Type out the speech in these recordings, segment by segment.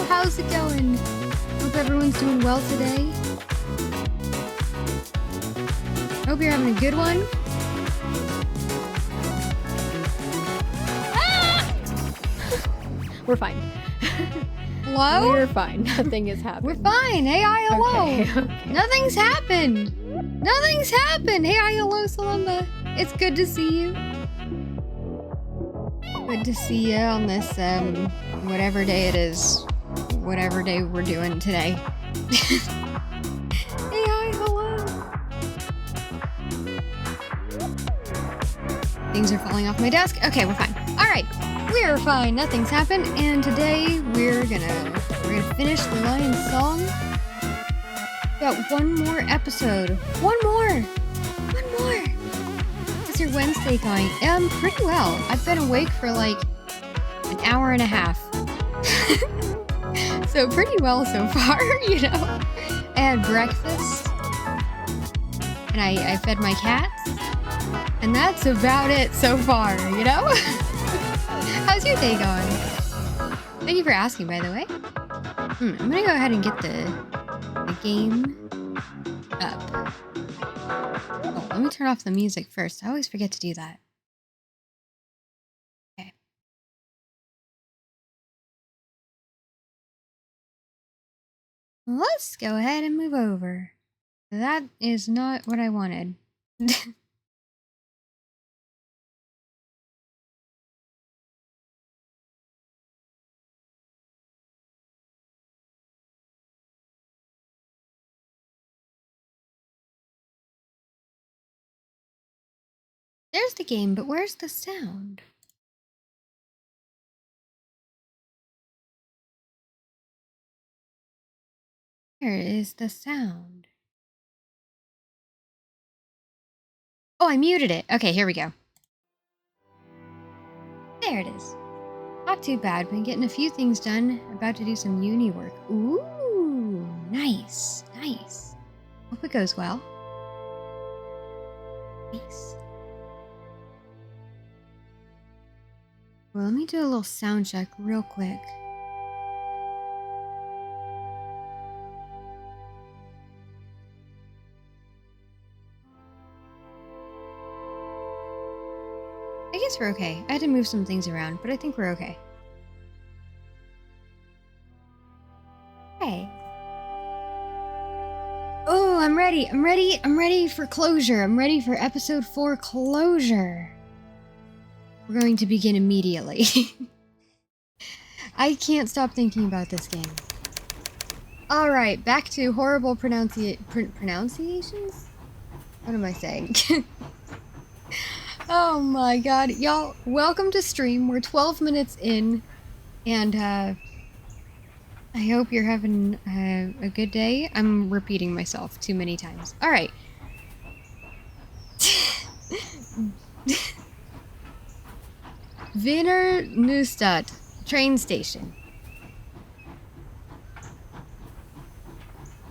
how's it going? Hope everyone's doing well today. Hope you're having a good one. Ah! We're fine. Hello? We're fine. Nothing has happened. We're fine. Hey, hi, hello. Okay. Nothing's happened. Nothing's happened. Hey, hi, hello, Salamba. It's good to see you. Good to see you on this, whatever day it is. Whatever day we're doing today. Hey, hi, hello. Things are falling off my desk. Okay, we're fine. All right, we're fine. Nothing's happened, and today we're gonna finish the Lion's Song. Got one more episode. One more. How's your Wednesday going? Pretty well. I've been awake for like an hour and a half. So pretty well so far, you know. I had breakfast. And I fed my cats. And that's about it so far, you know? How's your day going? Thank you for asking, by the way. I'm gonna go ahead and get the game up. Oh, let me turn off the music first. I always forget to do that. Okay. Let's go ahead and move over. That is not what I wanted. There's the game, but where's the sound? Where is the sound? Oh, I muted it. Okay, here we go. There it is. Not too bad. Been getting a few things done. About to do some uni work. Ooh, nice. Hope it goes well. Nice. Well, let me do a little sound check real quick. I guess we're okay. I had to move some things around, but I think we're okay. Hey. Oh, I'm ready for closure. I'm ready for episode 4 closure. We're going to begin immediately. I can't stop thinking about this game. Alright, back to horrible pronunciations? What am I saying? Oh my god. Y'all, welcome to stream. We're 12 minutes in. And, I hope you're having a good day. I'm repeating myself too many times. Alright. Wiener Neustadt train station.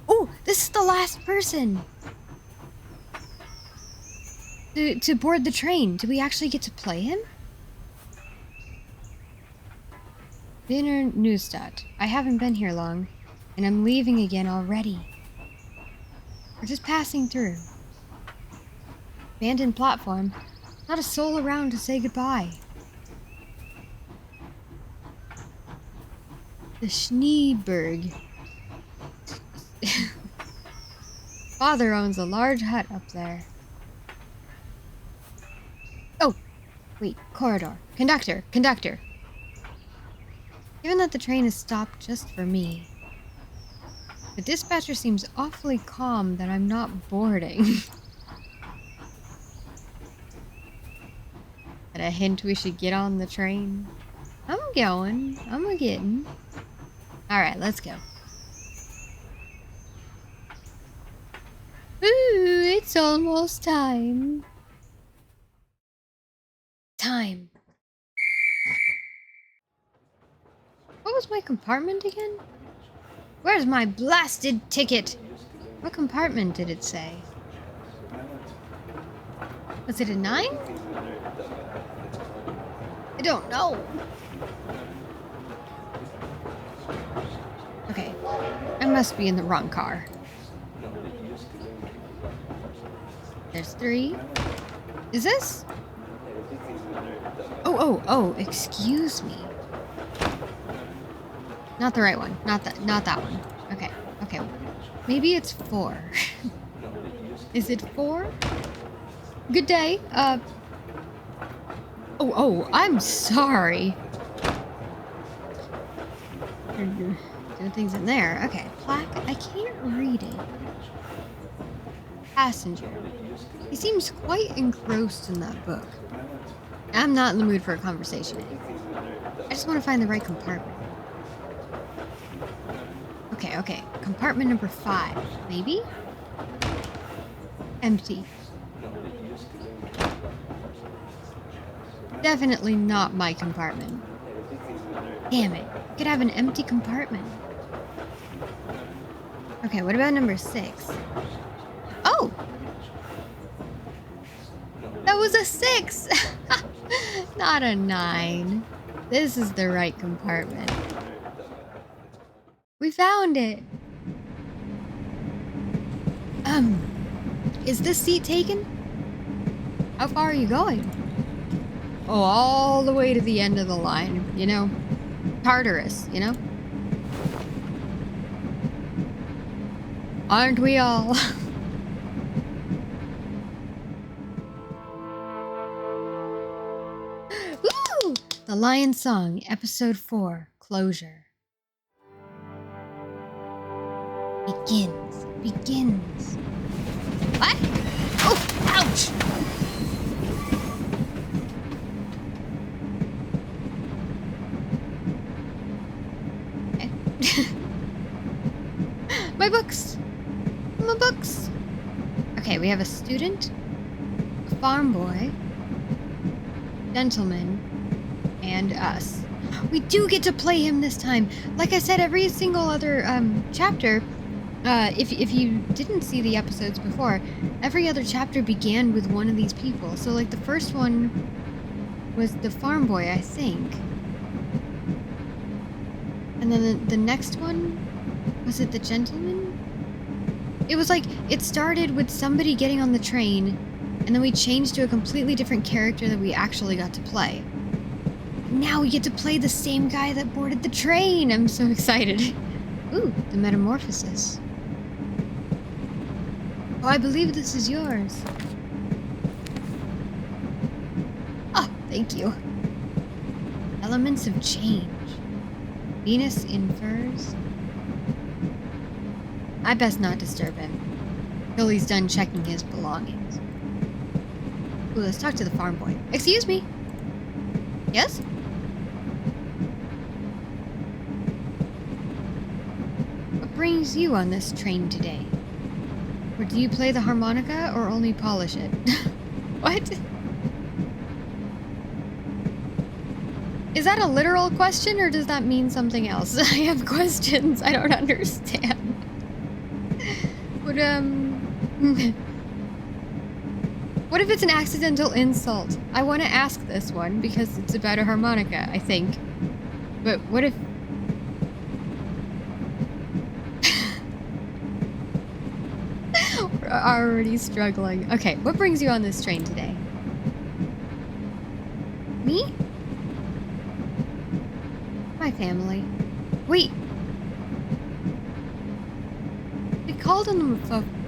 Oh, this is the last person to board the train. Do we actually get to play him? Wiener Neustadt. I haven't been here long, and I'm leaving again already. We're just passing through. Abandoned platform. Not a soul around to say goodbye. The Schneeberg. Father owns a large hut up there. Oh! Wait, corridor. Conductor! Given that the train is stopped just for me, the dispatcher seems awfully calm that I'm not boarding. At a hint we should get on the train. I'm a-getting. Alright, let's go. Ooh, it's almost time. What was my compartment again? Where's my blasted ticket? What compartment did it say? Was it a 9? I don't know. I must be in the wrong car. There's 3. Is this? Oh, excuse me. Not the right one. Not that one. Okay. Maybe it's 4. Is it 4? Good day. Oh, I'm sorry. Doing things in there. Okay, plaque. I can't read it. Passenger. He seems quite engrossed in that book. I'm not in the mood for a conversation. I just want to find the right compartment. Okay. Compartment number 5. Maybe? Empty. Definitely not my compartment. Damn it. Could have an empty compartment. Okay, what about number 6? Oh! That was a 6! Not a 9. This is the right compartment. We found it! Is this seat taken? How far are you going? Oh, all the way to the end of the line, you know? Tartarus, you know? Aren't we all? Woo! The Lion Song, Episode 4, Closure. Begins. What? Oh, ouch! Okay. My books! Okay, we have a student, a farm boy, gentleman, and us. We do get to play him this time. Like I said, every single other chapter, if you didn't see the episodes before, every other chapter began with one of these people. So like the first one was the farm boy, I think. And then the next one, was it the gentleman? It was like, it started with somebody getting on the train, and then we changed to a completely different character that we actually got to play. Now we get to play the same guy that boarded the train! I'm so excited. Ooh, the metamorphosis. Oh, I believe this is yours. Oh, thank you. Elements of change. Venus in furs. I best not disturb him till he's done checking his belongings. Ooh, let's talk to the farm boy. Excuse me. Yes? What brings you on this train today? Or do you play the harmonica or only polish it? What? Is that a literal question or does that mean something else? I have questions. I don't understand. What if it's an accidental insult? I want to ask this one because it's about a harmonica, I think. But what if... We're already struggling. Okay, what brings you on this train today? Me? My family. Wait. They called him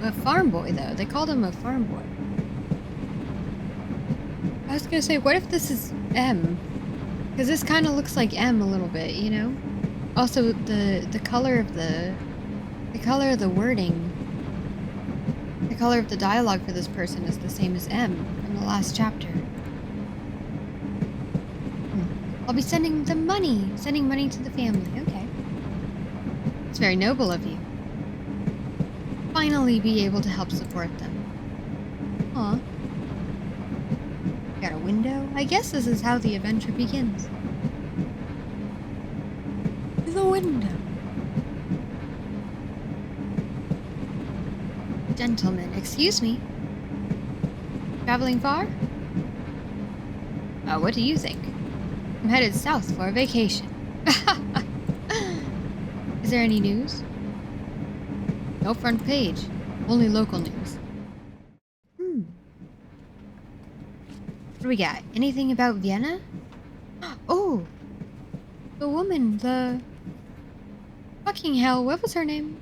a farm boy, though. They called him a farm boy. I was gonna say, what if this is M? Because this kind of looks like M a little bit, you know? Also, the color of the wording, the color of the dialogue for this person is the same as M from the last chapter. I'll be sending them money. Sending money to the family. Okay. It's very noble of you. Finally be able to help support them. Aw. Got a window? I guess this is how the adventure begins. The window. Gentlemen, excuse me. Traveling far? What do you think? I'm headed south for a vacation. Is there any news? No front page. Only local news. What do we got? Anything about Vienna? Oh! The woman, the... Fucking hell, what was her name?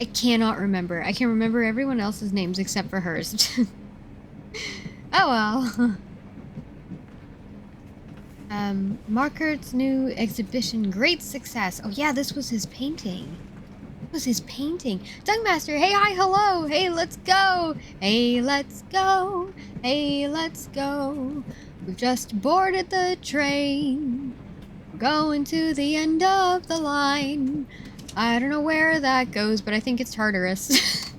I cannot remember. I can remember everyone else's names except for hers. Oh well. Markert's new exhibition, great success. Oh yeah, this was his painting. It was his painting. Dungmaster, hey, hi, hello. Hey, let's go. Hey, let's go. Hey, let's go. We've just boarded the train. We're going to the end of the line. I don't know where that goes, but I think it's Tartarus.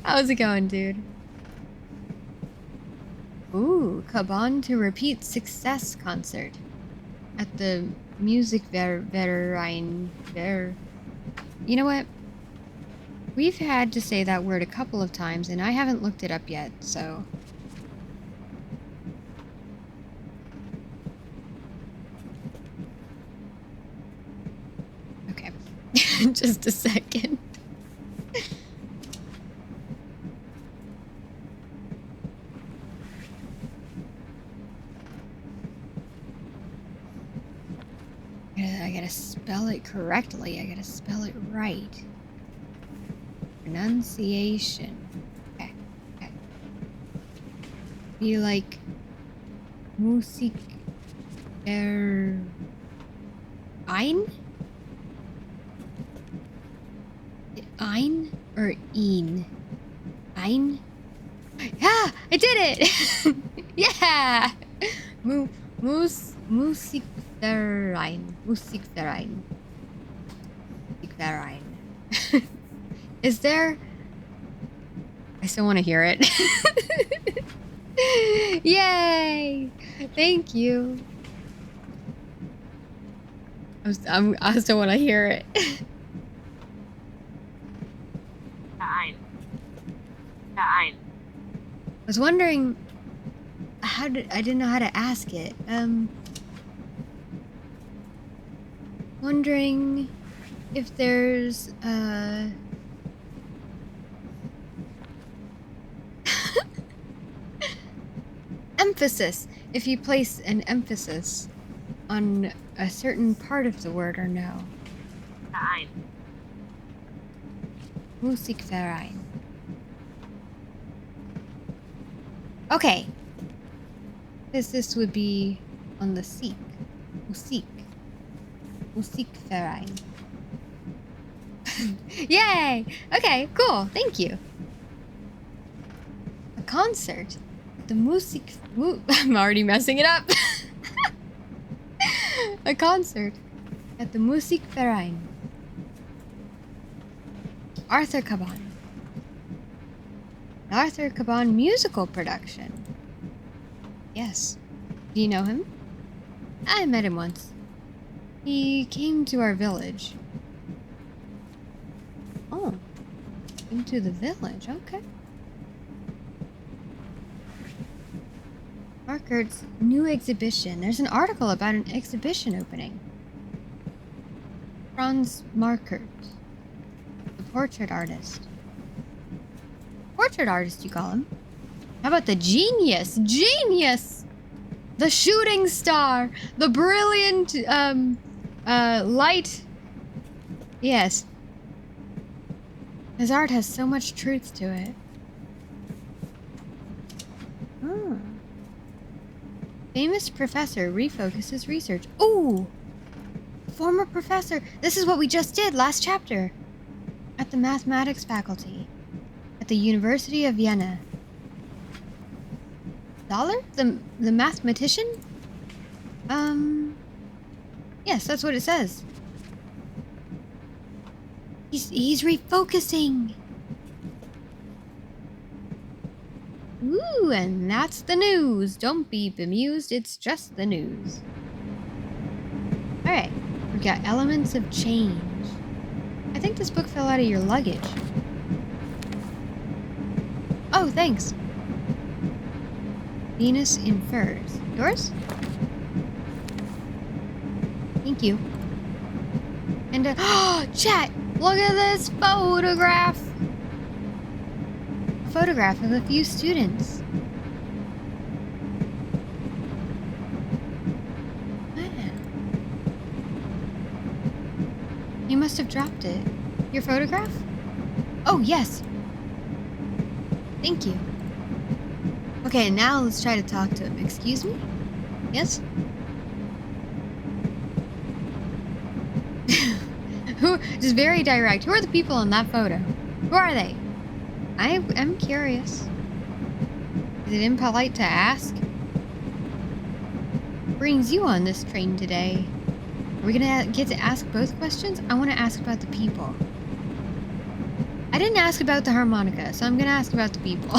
How's it going, dude? Ooh, Kaban to repeat success concert at the Music Verein. You know what? We've had to say that word a couple of times, and I haven't looked it up yet, so... Okay. Just a second. I gotta spell it correctly. I gotta spell it right. Pronunciation. Okay. Okay. Be like Musik der Ein? Ein or Een? Ein? Yeah! I did it! Yeah! Musikverein. Musikverein. Musikverein. Is there... I still want to hear it. Yay! Thank you. I still want to hear it. Verein. Verein. I was wondering I didn't know how to ask it. Wondering if there's emphasis, if you place an emphasis on a certain part of the word or no. Verein. Musikverein. Okay. This would be on the Sikh. Musik. Musikverein. Yay! Okay, cool. Thank you. A concert. The Musik... I'm already messing it up. A concert at the Musikverein. Arthur Caban. Arthur Caban musical production. Yes. Do you know him? I met him once. He came to our village. Oh. Came to the village, okay. Markert's new exhibition. There's an article about an exhibition opening. Franz Markert. The portrait artist. Portrait artist, you call him? How about the genius? Genius! The shooting star! The brilliant, light... Yes. His art has so much truth to it. Oh. Famous professor refocuses research. Ooh! Former professor. This is what we just did last chapter. At the mathematics faculty. At the University of Vienna. Dollar? The mathematician? Yes, that's what it says. He's refocusing. Ooh, and that's the news. Don't be bemused, it's just the news. Alright, we've got elements of change. I think this book fell out of your luggage. Oh, thanks. Venus in furs. Yours? Thank you. And chat! Look at this photograph! A photograph of a few students. Man. You must have dropped it. Your photograph? Oh, yes. Thank you. Okay, now let's try to talk to him. Excuse me? Yes? Who? Just very direct. Who are the people in that photo? Who are they? I'm curious. Is it impolite to ask? Brings you on this train today? Are we gonna get to ask both questions? I want to ask about the people. I didn't ask about the harmonica, so I'm gonna ask about the people.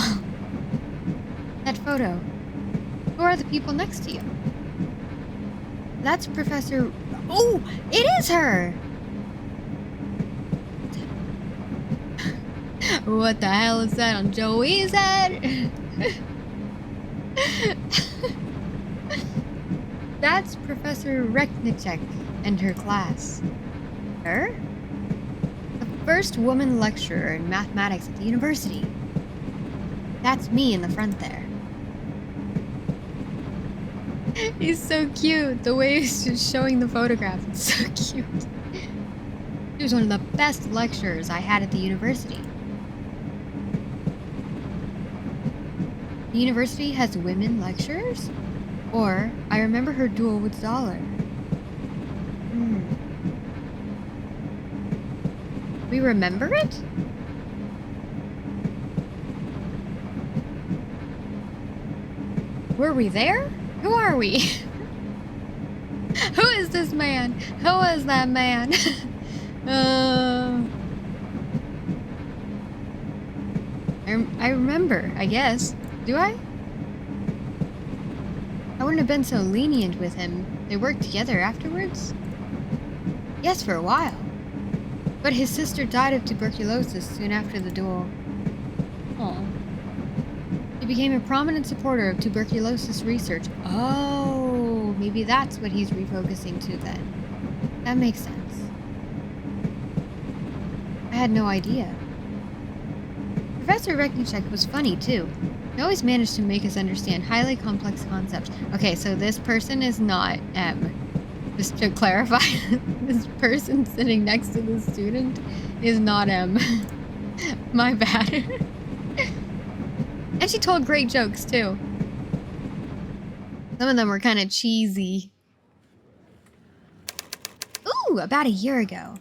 That photo. Who are the people next to you? That's Professor... Oh! It is her! What the hell is that on Joey's head? That's Professor Reknicek and her class. Her? The first woman lecturer in mathematics at the university. That's me in the front there. He's so cute. The way he's just showing the photograph, it's so cute. He was one of the best lecturers I had at the university. The university has women lecturers? Or, I remember her duel with Dollar. We remember it? Were we there? Who are we? Who is this man? Who is that man? I remember, I guess. Do I? I wouldn't have been so lenient with him. They worked together afterwards? Yes, for a while. But his sister died of tuberculosis soon after the duel. Aw. He became a prominent supporter of tuberculosis research. Oh, maybe that's what he's refocusing to then. That makes sense. I had no idea. Professor Reknicek was funny, too. He always managed to make us understand highly complex concepts. Okay, so this person is not M. Just to clarify, this person sitting next to the student is not M. My bad. And she told great jokes, too. Some of them were kind of cheesy. Ooh, about a year ago.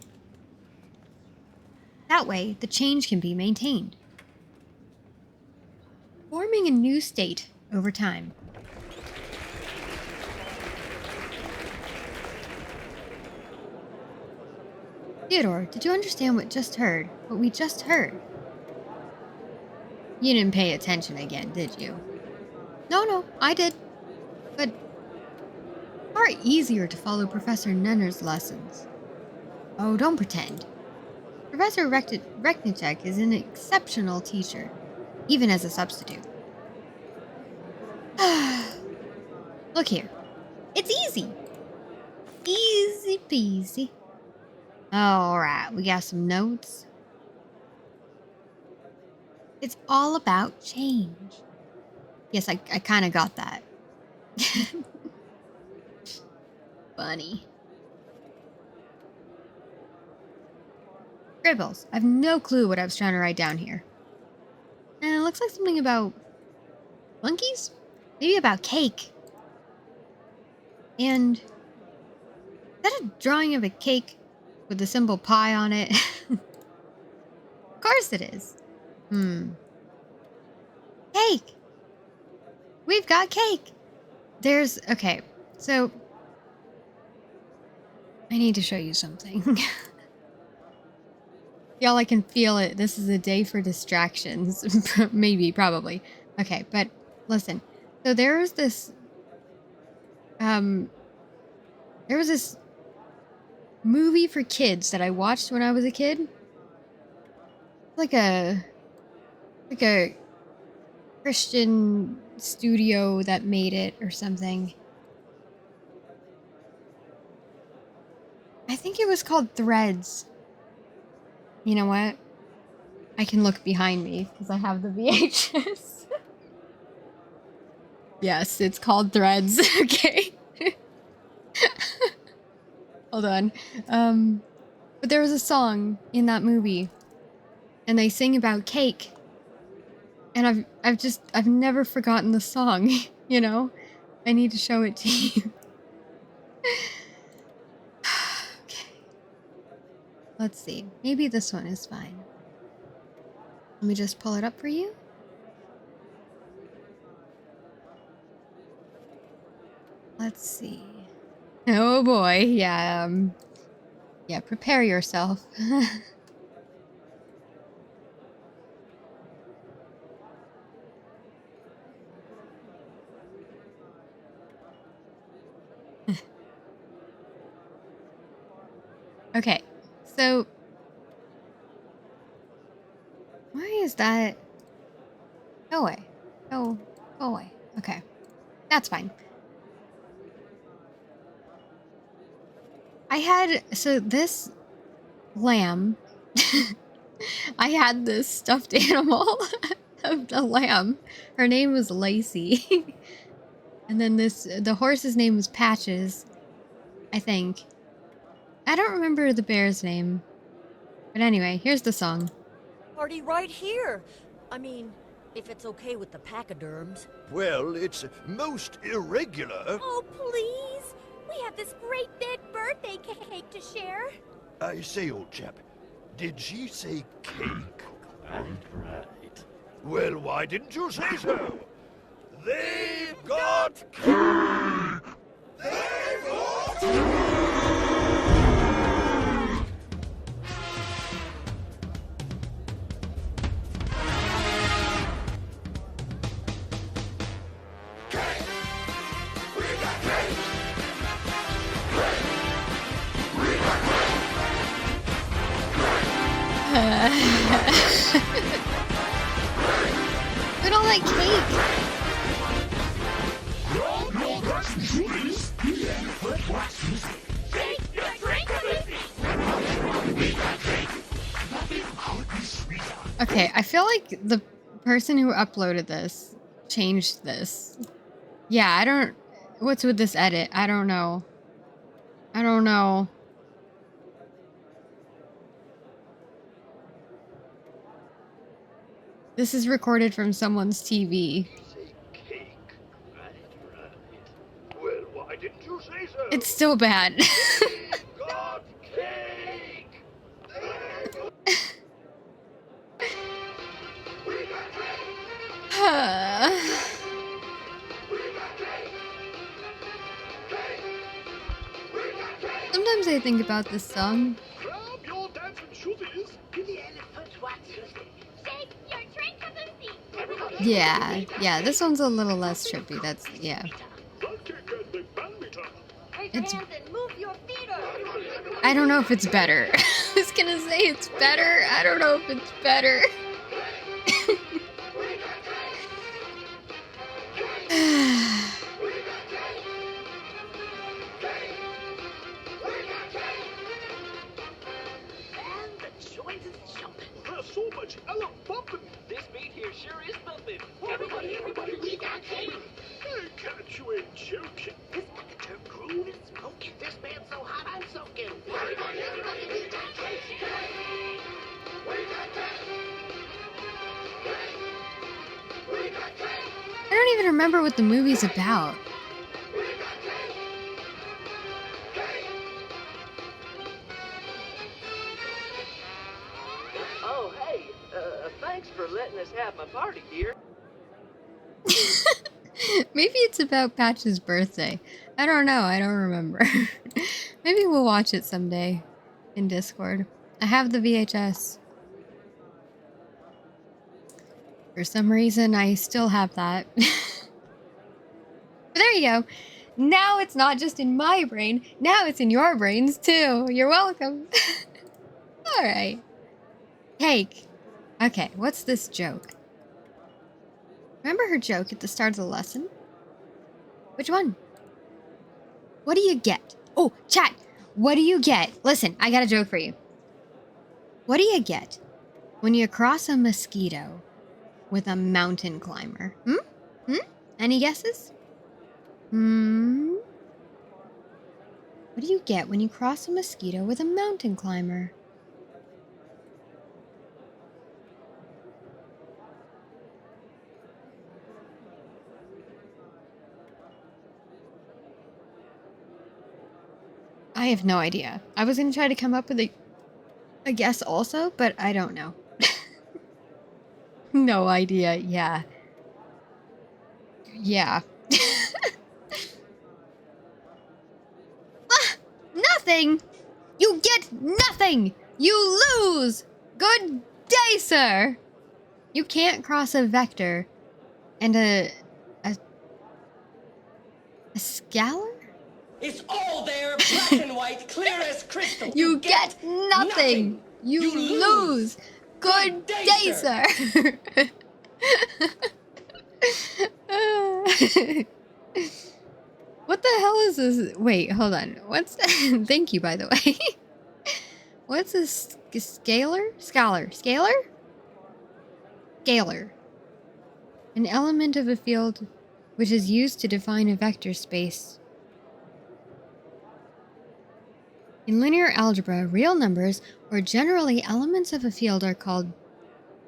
That way, the change can be maintained. Forming a new state over time. Theodore, did you understand what we just heard? You didn't pay attention again, did you? No, I did. But far easier to follow Professor Nenner's lessons. Oh, don't pretend. Professor Reknicek is an exceptional teacher, even as a substitute. Look here. It's easy. Easy peasy. Alright, we got some notes. It's all about change. Yes, I kind of got that. Funny. Scribbles. I have no clue what I was trying to write down here. And it looks like something about monkeys? Maybe about cake. And is that a drawing of a cake with the symbol pi on it? Of course it is. Cake! We've got cake! Okay, so I need to show you something. Y'all, I can feel it. This is a day for distractions. Maybe, probably. Okay, but listen. So there was this movie for kids that I watched when I was a kid. Like a Christian studio that made it or something. I think it was called Threads. You know what? I can look behind me because I have the VHS. Yes, it's called Threads. Okay. Hold on. But there was a song in that movie and they sing about cake. And I've never forgotten the song, you know? I need to show it to you. Okay. Let's see. Maybe this one is fine. Let me just pull it up for you. Let's see. Oh boy. Yeah, yeah, prepare yourself. Okay. So why is that? Go away. Go away. Okay. That's fine. So this lamb, I had this stuffed animal of the lamb. Her name was Lacey. And then the horse's name was Patches, I think. I don't remember the bear's name. But anyway, here's the song. Party right here. I mean, if it's okay with the pachyderms. Well, it's most irregular. Oh, please! We have this great big birthday cake to share. I say, old chap, did she say cake? Right. Well, why didn't you say so? They've got cake! They've got cake! Look at all that cake. Okay, I feel like the person who uploaded this changed this. Yeah, I don't... What's with this edit? I don't know. I don't know. This is recorded from someone's TV. Say cake. Right. Well, why didn't you say so? It's still bad. They've got cake! They've got... We got cake! Sometimes I think about this song. Grab your dancing shoesies. The elephant wants to shake your drink of the sea. Yeah, this one's a little less trippy. That's, yeah. That cake and the band meter. Raise your It's- hands and move your feet. I don't know if it's better. I was gonna say it's better. I don't know if it's better. And the joint is jumping. There's so much hella bumping. This beat here sure is bumping. Everybody, we got cake. Hey, can't you ain't joking? This epicure groove is smoking. This band's so hot, I'm soaking. Everybody, we got cake. We got cake. We got cake. I don't even remember what the movie's about. Oh, hey, thanks for letting us have my party here. Maybe it's about Patch's birthday. I don't know. I don't remember. Maybe we'll watch it someday in Discord. I have the VHS. For some reason, I still have that. But there you go. Now it's not just in my brain. Now it's in your brains too. You're welcome. All right. Cake. Okay, what's this joke? Remember her joke at the start of the lesson? Which one? What do you get? Oh, chat! What do you get? Listen, I got a joke for you. What do you get when you cross a mosquito with a mountain climber? Any guesses? What do you get when you cross a mosquito with a mountain climber? I have no idea. I was going to try to come up with a guess also, but I don't know. No idea. Yeah. Yeah. Nothing! You get nothing! You lose! Good day, sir! You can't cross a vector and a scalar? It's all there, black and white, clear as crystal. You get nothing! You lose! Good day, sir! What the hell is this? Wait, hold on. What's that? Thank you, by the way. What's a scalar? Scalar? Scalar. An element of a field which is used to define a vector space. In linear algebra, real numbers, or generally elements of a field, are called...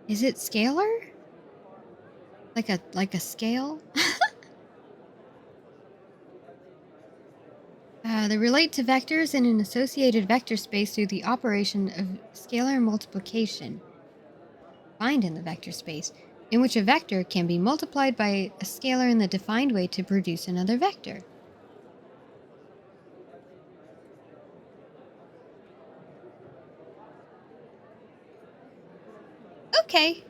Is it scalar? Like a scale? They relate to vectors in an associated vector space through the operation of scalar multiplication, defined in the vector space, in which a vector can be multiplied by a scalar in the defined way to produce another vector. Okay.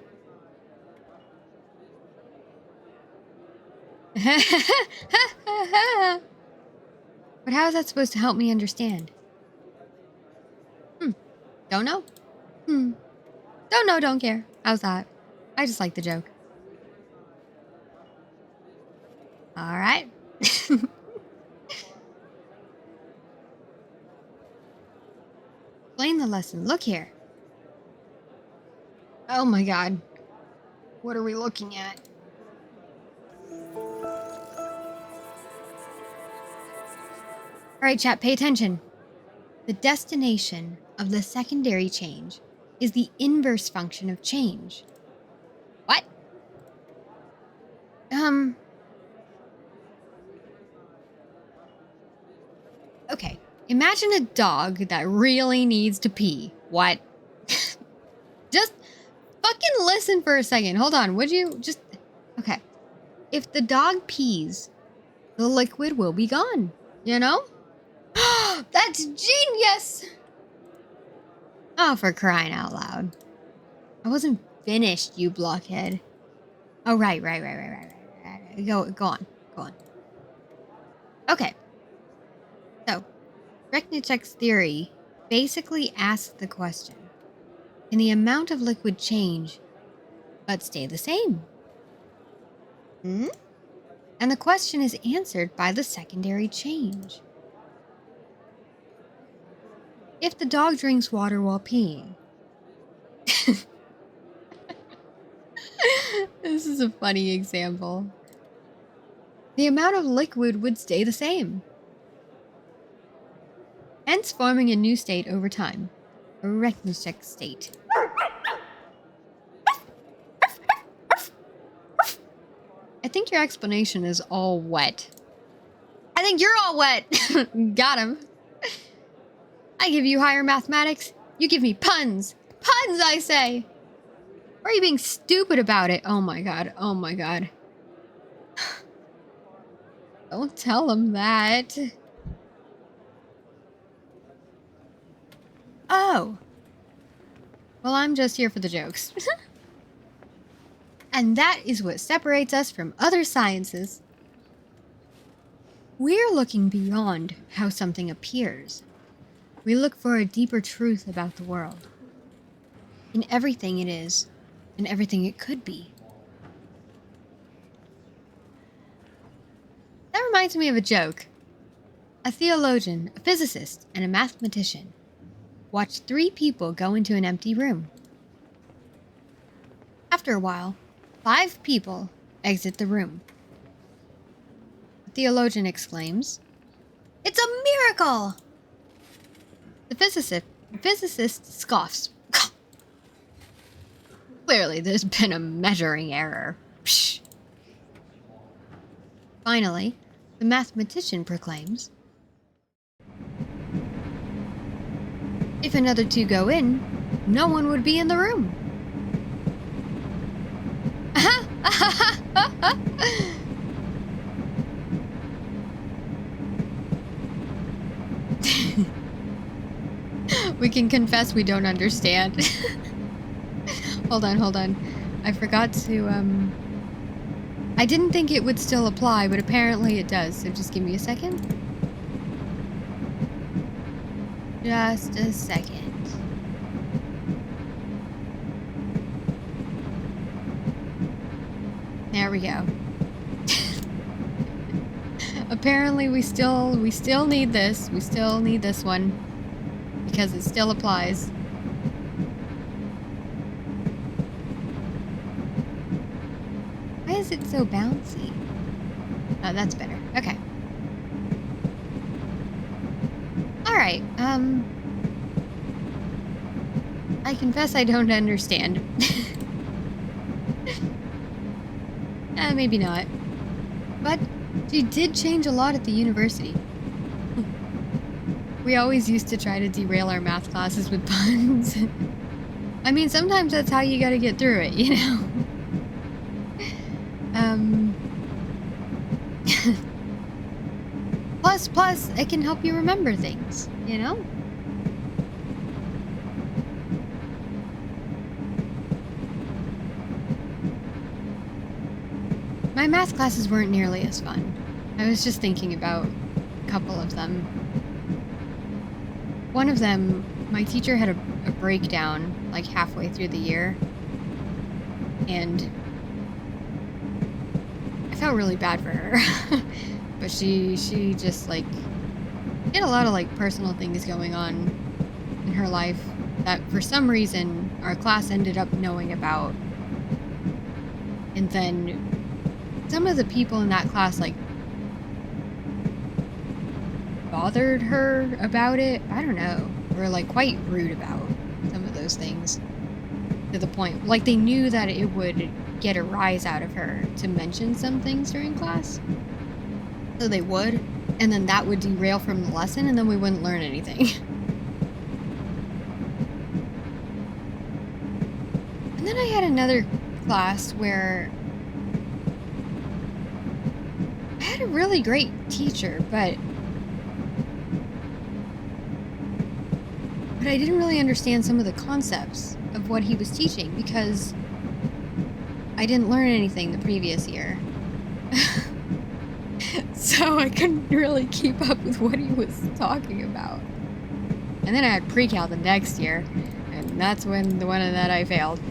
But how is that supposed to help me understand? Don't know. Don't know, don't care. How's that? I just like the joke. Alright. Explain the lesson. Look here. Oh my god. What are we looking at? Alright, chat, pay attention. The destination of the secondary change is the inverse function of change. What? Okay. Imagine a dog that really needs to pee. What? Just fucking listen for a second. Hold on. Would you just... Okay. If the dog pees, the liquid will be gone. You know? That's genius! Oh, for crying out loud. I wasn't finished, you blockhead. Oh, right. Go on. Okay. So, Rechnicek's theory basically asks the question, can the amount of liquid change, but stay the same? And the question is answered by the secondary change. If the dog drinks water while peeing. This is a funny example. The amount of liquid would stay the same, hence forming a new state over time, a Rechnicek state. I think your explanation is all wet. I think you're all wet. Got him. I give you higher mathematics. You give me puns. Puns, I say. Or are you being stupid about it? Oh my god. Don't tell him that. Oh. Well, I'm just here for the jokes. And that is what separates us from other sciences. We're looking beyond how something appears. We look for a deeper truth about the world. In everything it is, and everything it could be. reminds me of a joke. A theologian, a physicist, and a mathematician watch 3 people go into an empty room. After a while, 5 people exit the room. The theologian exclaims, "It's a miracle!" The physicist scoffs. Clearly, there's been a measuring error. Psh. Finally, the mathematician proclaims, "If another 2 go in, no one would be in the room." We can confess we don't understand. Hold on. I forgot to, I didn't think it would still apply, but apparently it does, so just give me a second. Just a second. There we go. Apparently we still need this. We still need this one. Because it still applies. Why is it so bouncy? Oh, that's better. Okay. Alright, I confess I don't understand. Maybe not. But she did change a lot at the university. We always used to try to derail our math classes with puns. I mean, sometimes that's how you gotta get through it, you know? Plus, it can help you remember things, you know? My math classes weren't nearly as fun. I was just thinking about a couple of them. One of them, my teacher had a breakdown like halfway through the year. And I felt really bad for her. But she just like had a lot of like personal things going on in her life that for some reason our class ended up knowing about. And then some of the people in that class like bothered her about it. I don't know. Were like quite rude about some of those things. To the point, like they knew that it would get a rise out of her to mention some things during class. So they would, and then that would derail from the lesson, and then we wouldn't learn anything. And then I had another class where I had a really great teacher, but I didn't really understand some of the concepts of what he was teaching because I didn't learn anything the previous year. So I couldn't really keep up with what he was talking about. And then I had pre-cal the next year, and that's when the one that I failed.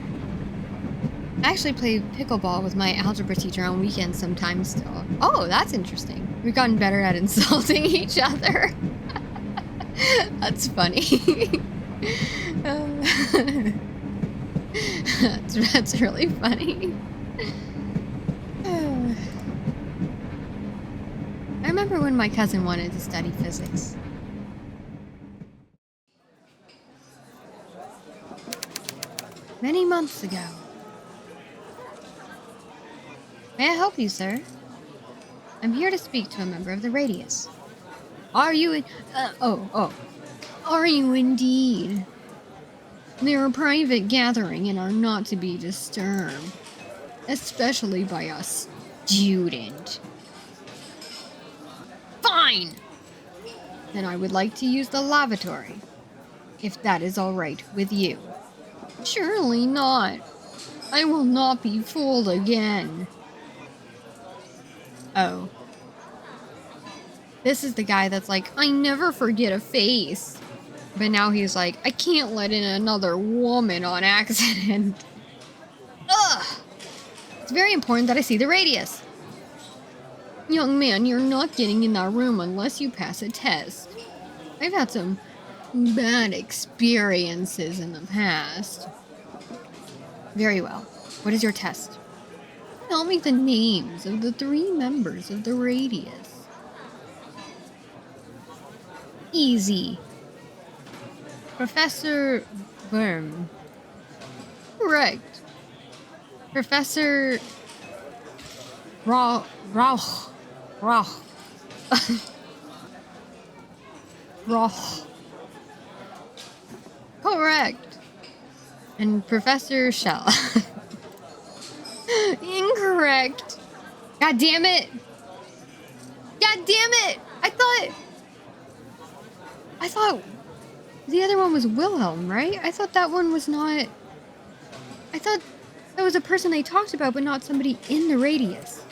I actually play pickleball with my algebra teacher on weekends sometimes still. Oh, that's interesting. We've gotten better at insulting each other. That's funny. That's really funny. I remember when my cousin wanted to study physics. Many months ago. May I help you, sir? I'm here to speak to a member of the Radius. Are you Are you indeed? They're a private gathering and are not to be disturbed. Especially by a student. Fine! Then I would like to use the lavatory. If that is all right with you. Surely not. I will not be fooled again. Oh. This is the guy that's like, I never forget a face. But now he's like, I can't let in another woman on accident. Ugh! It's very important that I see the Radius. Young man, you're not getting in that room unless you pass a test. I've had some bad experiences in the past. Very well. What is your test? Tell me the names of the 3 members of the Radius. Easy. Professor Worm. Correct. Professor Rauch. Rauch. Correct. And Professor Shell. Incorrect. God damn it. God damn it. I thought the other one was Wilhelm, right? I thought that one was not... I thought that was a person they talked about, but not somebody in the Radius.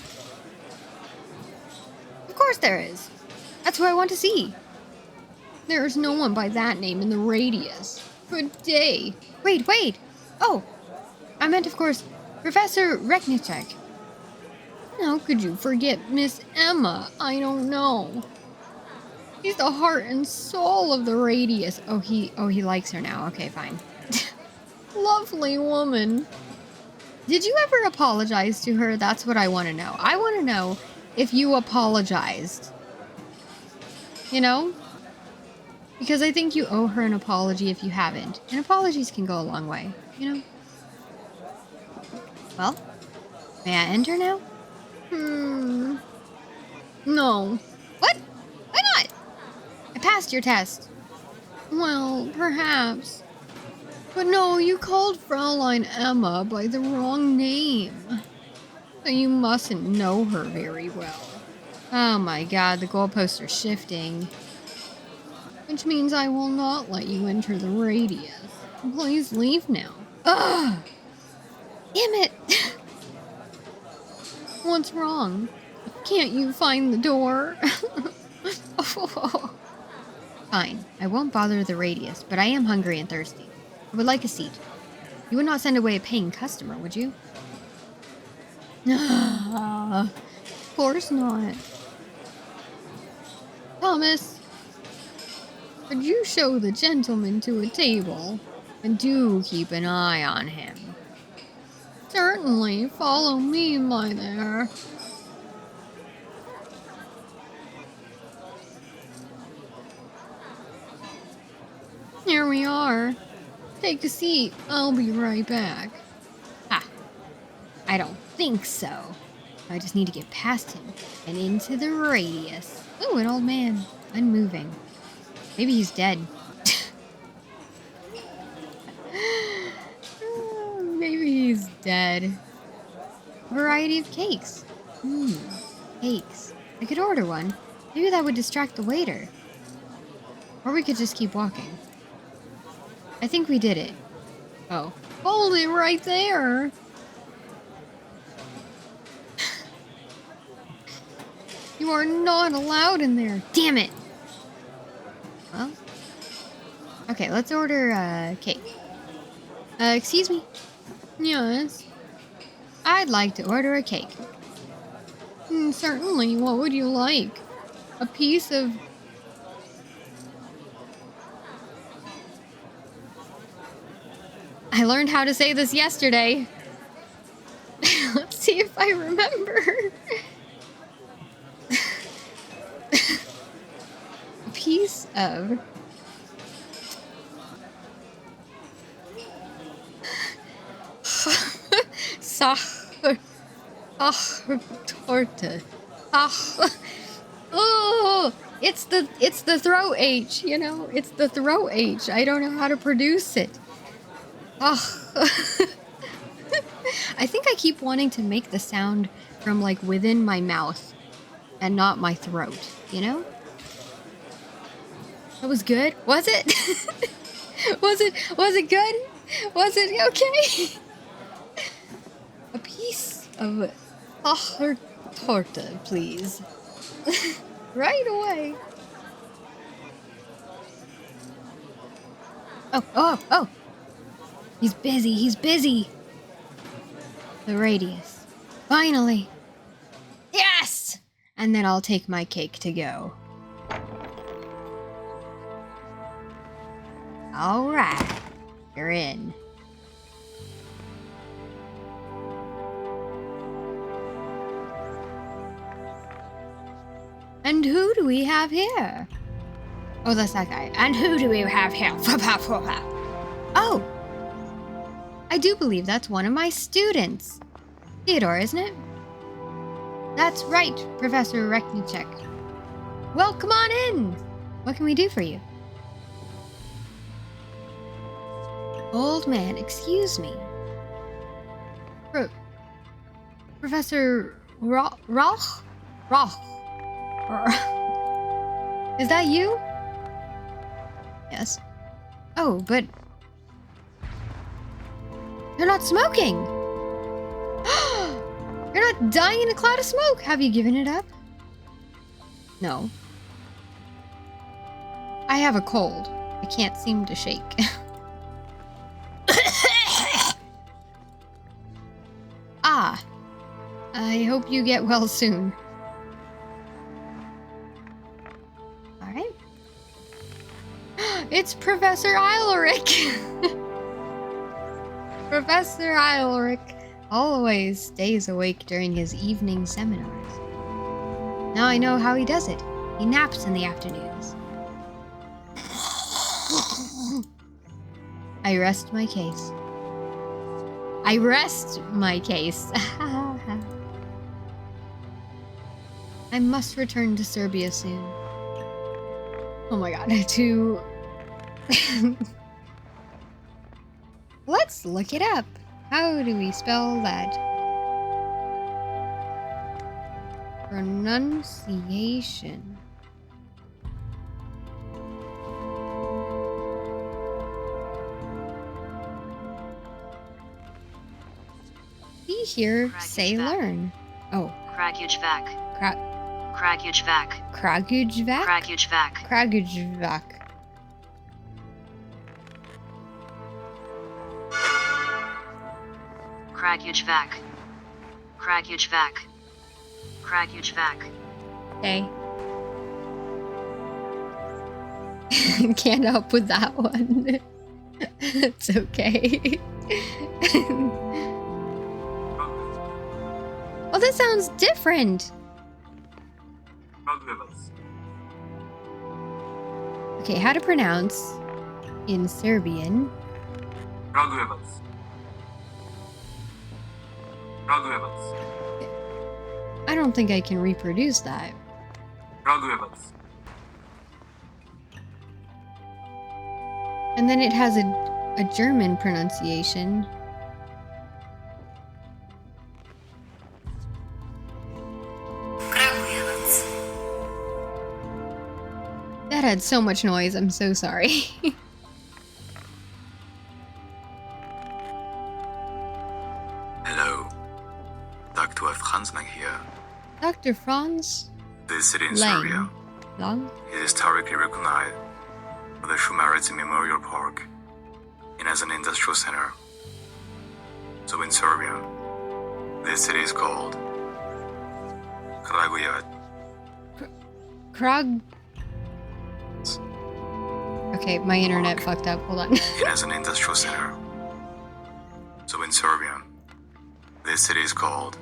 Of course there is. That's who I want to see. There is no one by that name in the Radius. Good day. Wait. Oh, I meant, of course, Professor Reknicek. How could you forget Miss Emma? I don't know. He's the heart and soul of the Radius. Oh, he likes her now. Okay, fine. Lovely woman. Did you ever apologize to her? That's what I want to know. I want to know if you apologized. You know? Because I think you owe her an apology if you haven't. And apologies can go a long way, you know? Well, may I enter now? No. What? Why not? I passed your test. Well, perhaps. But no, you called Fraulein Emma by the wrong name. So you mustn't know her very well. Oh my god, the goalposts are shifting. Which means I will not let you enter the Radius. Please leave now. Ugh! Damn it! What's wrong? Can't you find the door? Fine, I won't bother the Radius, but I am hungry and thirsty. I would like a seat. You would not send away a paying customer, would you? Of course not. Thomas, could you show the gentleman to a table? And do keep an eye on him. Certainly, follow me, my there. Here we are. Take a seat. I'll be right back. Ah, I don't think so. I just need to get past him and into the Radius. Ooh, an old man. Unmoving. Maybe he's dead. Maybe he's dead. Variety of cakes. Cakes. I could order one. Maybe that would distract the waiter. Or we could just keep walking. I think we did it. Oh. Hold it right there! You are not allowed in there. Damn it! Well. Okay, let's order cake. Excuse me? Yes? I'd like to order a cake. Certainly. What would you like? A piece of... I learned how to say this yesterday. Let's see if I remember. A piece of... torta. Oh, it's the throat H, you know? It's the throat H. I don't know how to produce it. I think I keep wanting to make the sound from like within my mouth and not my throat, you know? That was good? Was it? Was it good? Was it okay? A piece of torta, please. Right away. Oh. He's busy. The Radius. Finally. Yes! And then I'll take my cake to go. Alright. You're in. And who do we have here? Oh, that's that guy. And who do we have here? Oh! I do believe that's one of my students. Theodore, isn't it? That's right, Professor Reknichek. Well, come on in. What can we do for you? Old man, excuse me. Professor Rauch? Is that you? Yes. Oh, but... You're not smoking! You're not dying in a cloud of smoke! Have you given it up? No. I have a cold. I can't seem to shake. Ah. I hope you get well soon. Alright. It's Professor Eilerick! Professor Eilerick always stays awake during his evening seminars. Now I know how he does it. He naps in the afternoons. I rest my case. I rest my case. I must return to Serbia soon. Oh my god, to... Let's look it up. How do we spell that? Pronunciation. See here, say learn. Oh. Kragujvak. Kragujvak. Kragujvak? Kragujvak. Kragujvak. Kragujvak. Kragujvak. Kragujvak. Okay. Can't help with that one. It's okay. Oh, that sounds different. Okay, how to pronounce in Serbian. I don't think I can reproduce that. And then it has a German pronunciation. That had so much noise, I'm so sorry. Hello. Dr. Franzlang here. Dr. Franz This city in Lang. Serbia Lang? is historically recognized for the Shumarici Memorial Park and as an industrial center. So in Serbia, this city is called Kragujevac. Krag... Okay, my internet fucked up. Hold on. And as an industrial center. So in Serbia, this city is called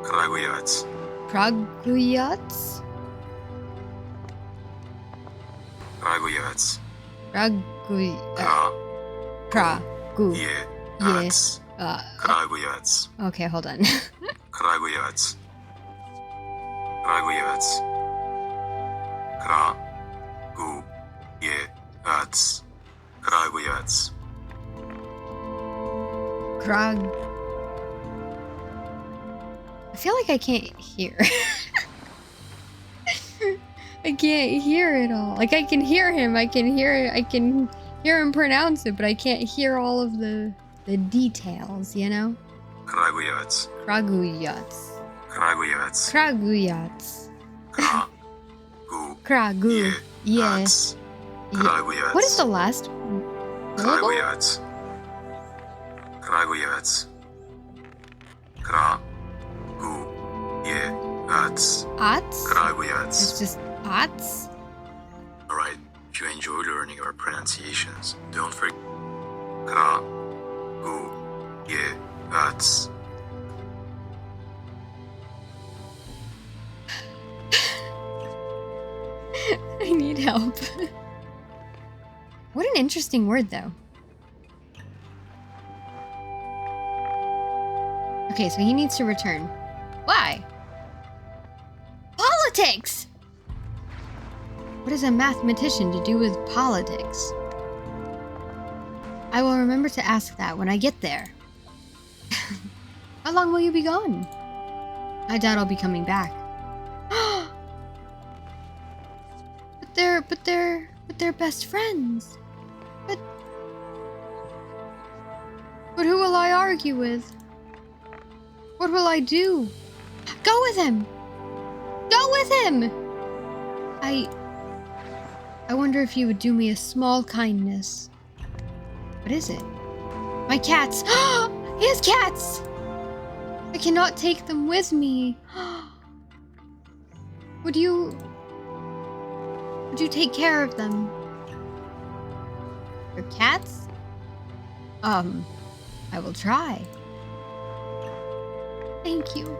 Kragujevac. Kragujevac? Kragujevac. Kragujevac. Kragujevac. Okay, hold on. Kragujevac. Kragujevac. Kragujevac. Kragujevac. Krag... I feel like I can't hear. I can't hear it all. Like, I can hear him, I can hear him pronounce it, but I can't hear all of the details, you know? Kragujevac. Kragujevac. Kragujevac. Kragujevac. Kragujevac. Yes. Kragujevac. What is the last syllable? Kragujevac. Kragujevac. Kragujevac. That's Ots? Kragujevac. It's just ots? Alright, if you enjoy learning our pronunciations, don't forget Kragujevac. I need help. What an interesting word, though. Okay, so he needs to return. Why? Politics! What does a mathematician to do with politics? I will remember to ask that when I get there. How long will you be gone? I doubt I'll be coming back. But they're best friends. But who will I argue with? What will I do? Go with him! Go with him! I wonder if he would do me a small kindness. What is it? My cats! He has cats! I cannot take them with me. Would you take care of them? Your cats? I will try. Thank you.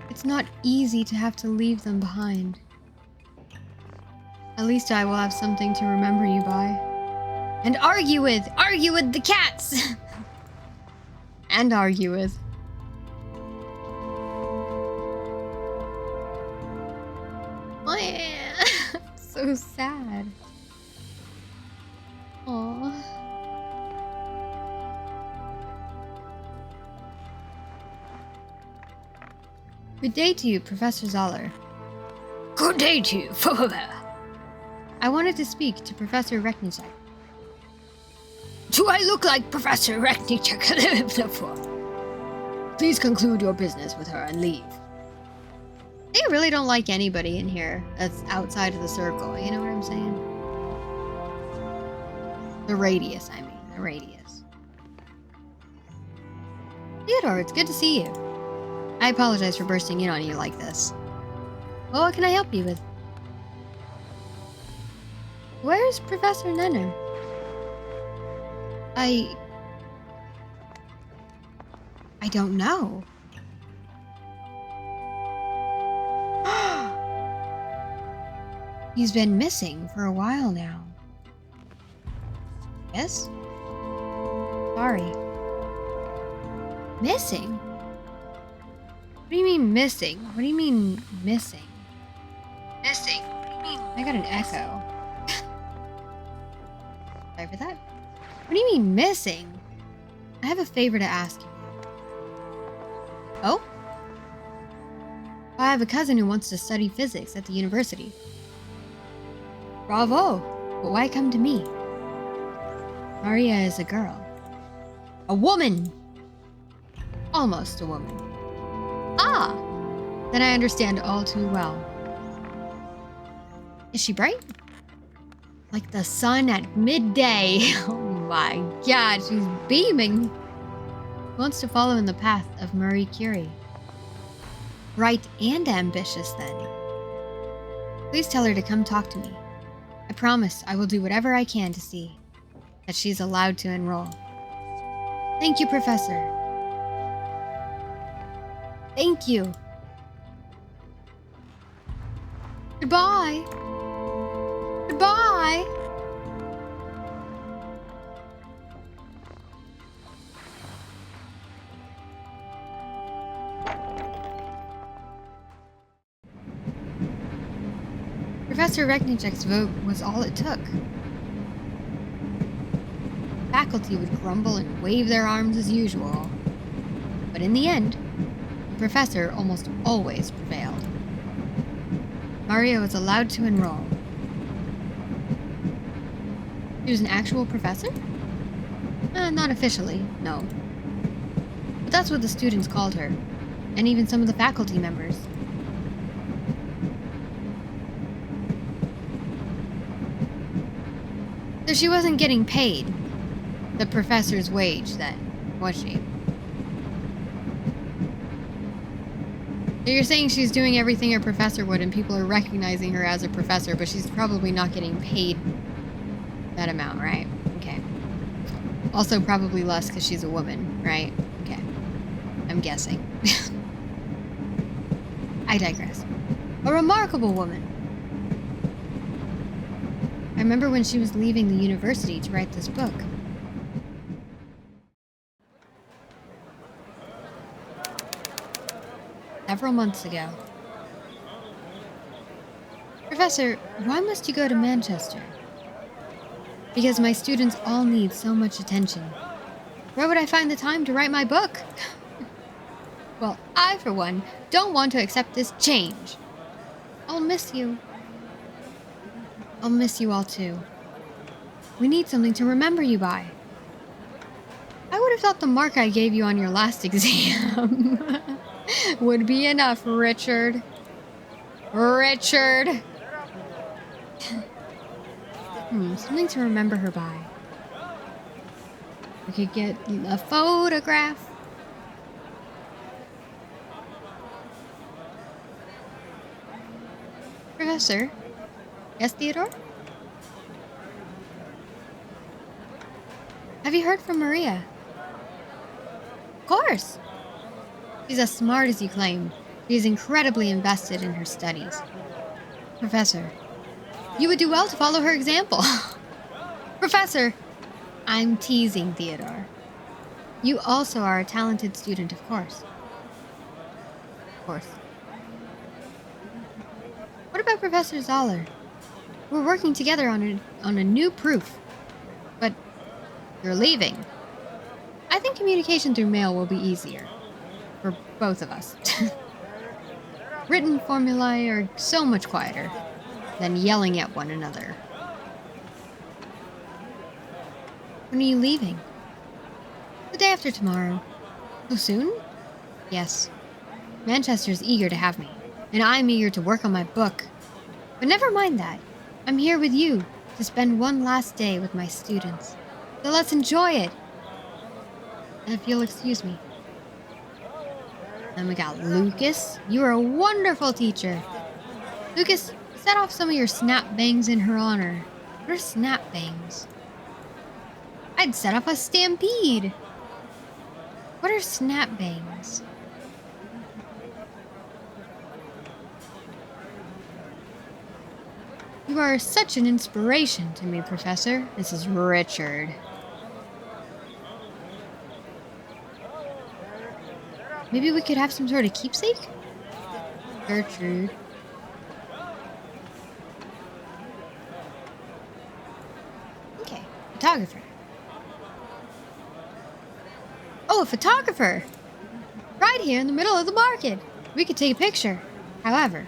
It's not easy to have to leave them behind. At least I will have something to remember you by. And argue with! Argue with the cats! And argue with. Oh, yeah. So sad. Aww. Good day to you, Professor Zoller. Good day to you, I wanted to speak to Professor Reknicek. Do I look like Professor Reknicek? Please conclude your business with her and leave. They really don't like anybody in here that's outside of the circle, you know what I'm saying? The radius, I mean, the radius. Theodore, it's good to see you. I apologize for bursting in on you like this. Well, what can I help you with? Where's Professor Nenner? I don't know. He's been missing for a while now. Yes? Sorry. Missing? What do you mean missing? What do you mean missing? Missing? What do you mean? I got an echo. Sorry for that. What do you mean missing? I have a favor to ask you. Oh? I have a cousin who wants to study physics at the university. Bravo! But why come to me? Maria is a girl. A woman! Almost a woman. Ah! Then I understand all too well. Is she bright? Like the sun at midday. Oh my god, she's beaming. She wants to follow in the path of Marie Curie. Bright and ambitious, then. Please tell her to come talk to me. I promise I will do whatever I can to see that she's allowed to enroll. Thank you, Professor. Thank you. Goodbye. Goodbye. Professor Reknicek's vote was all it took. Faculty would grumble and wave their arms as usual. But in the end, the professor almost always prevailed. Maria was allowed to enroll. She was an actual professor? Not officially, no. But that's what the students called her, and even some of the faculty members. So she wasn't getting paid the professor's wage then, was she? So you're saying she's doing everything a professor would and people are recognizing her as a professor, but she's probably not getting paid that amount, right? Okay. Also probably less because she's a woman, right? Okay. I'm guessing. I digress. A remarkable woman. I remember when she was leaving the university to write this book. Several months ago. Professor, why must you go to Manchester? Because my students all need so much attention. Where would I find the time to write my book? Well, I, for one, don't want to accept this change. I'll miss you. I'll miss you all too. We need something to remember you by. I would have thought the mark I gave you on your last exam would be enough, Richard. Richard! Something to remember her by. We could get a photograph. Professor? Yes, Theodore? Have you heard from Maria? Of course. She's as smart as you claim. She is incredibly invested in her studies. Professor, you would do well to follow her example. Professor, I'm teasing, Theodore. You also are a talented student, of course. Of course. What about Professor Zoller? We're working together on a new proof. But you're leaving. I think communication through mail will be easier. For both of us. Written formulae are so much quieter than yelling at one another. When are you leaving? The day after tomorrow. So soon? Yes. Manchester's eager to have me, and I'm eager to work on my book. But never mind that. I'm here with you to spend one last day with my students. So let's enjoy it. If you'll excuse me. Then we got Lucas. You are a wonderful teacher. Lucas, set off some of your snap bangs in her honor. What are snap bangs? I'd set off a stampede. What are snap bangs? You are such an inspiration to me, Professor. This is Richard. Maybe we could have some sort of keepsake? Gertrude. Okay, photographer. Oh, a photographer! Right here in the middle of the market. We could take a picture. However,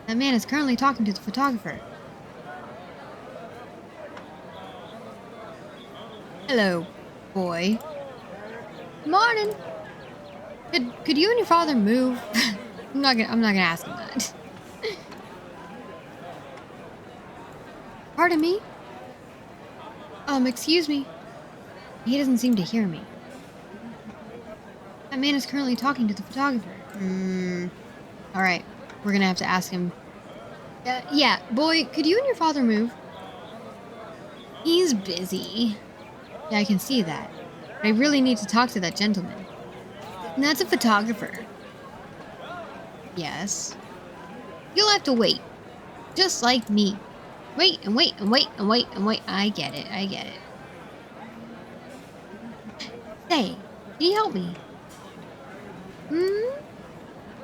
that man is currently talking to the photographer. Hello, boy. Morning. Could you and your father move? I'm not gonna ask him that. Pardon me? Excuse me. He doesn't seem to hear me. That man is currently talking to the photographer. Alright. We're gonna have to ask him. Yeah, boy, could you and your father move? He's busy. Yeah, I can see that. But I really need to talk to that gentleman. And that's a photographer. Yes. You'll have to wait. Just like me. Wait and wait and wait and wait and wait. I get it. Say, can you help me?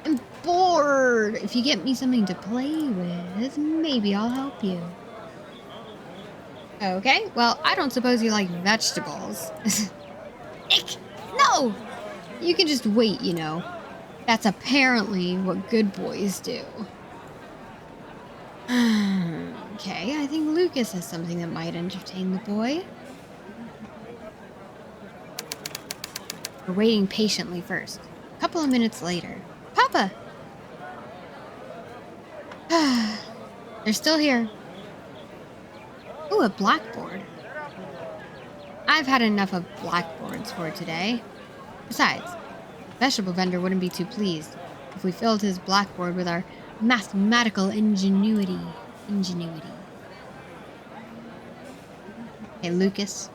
I'm bored. If you get me something to play with, maybe I'll help you. Okay, well, I don't suppose you like vegetables. Ick! No! You can just wait, you know. That's apparently what good boys do. Okay, I think Lucas has something that might entertain the boy. We're waiting patiently first. A couple of minutes later. Papa! They're still here. Ooh, a blackboard. I've had enough of blackboards for today. Besides, the vegetable vendor wouldn't be too pleased. if we filled his blackboard with our mathematical ingenuity. Hey, Lucas.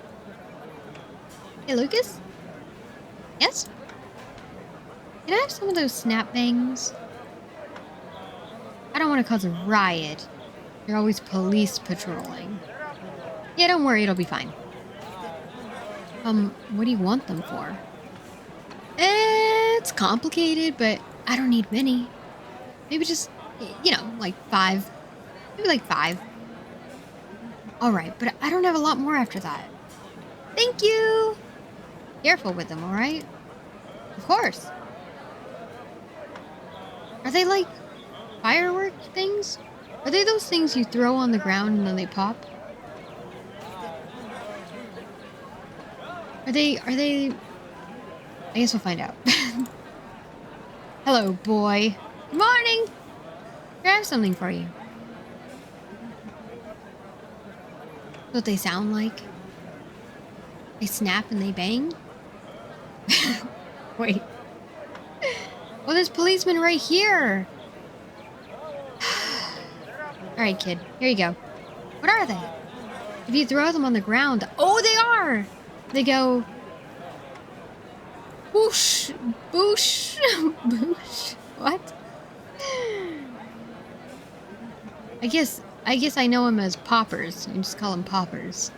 Hey, Lucas? Yes? Can I have some of those snap bangs? I don't want to cause a riot. You're always police patrolling. Yeah, don't worry, it'll be fine. What do you want them for? It's complicated, but I don't need many. Maybe just, you know, like 5. Maybe like 5. Alright, but I don't have a lot more after that. Thank you! Careful with them, alright? Of course. Are they like firework things? Are they those things you throw on the ground and then they pop? Are they... I guess we'll find out. Hello, boy. Good morning! Here, I have something for you. What they sound like? They snap and they bang? Wait. Well, there's policemen right here! Alright, kid. Here you go. What are they? If you throw them on the ground... Oh, they are! They go... Whoosh! Boosh! Boosh! What? I guess I know them as poppers. You just call them poppers.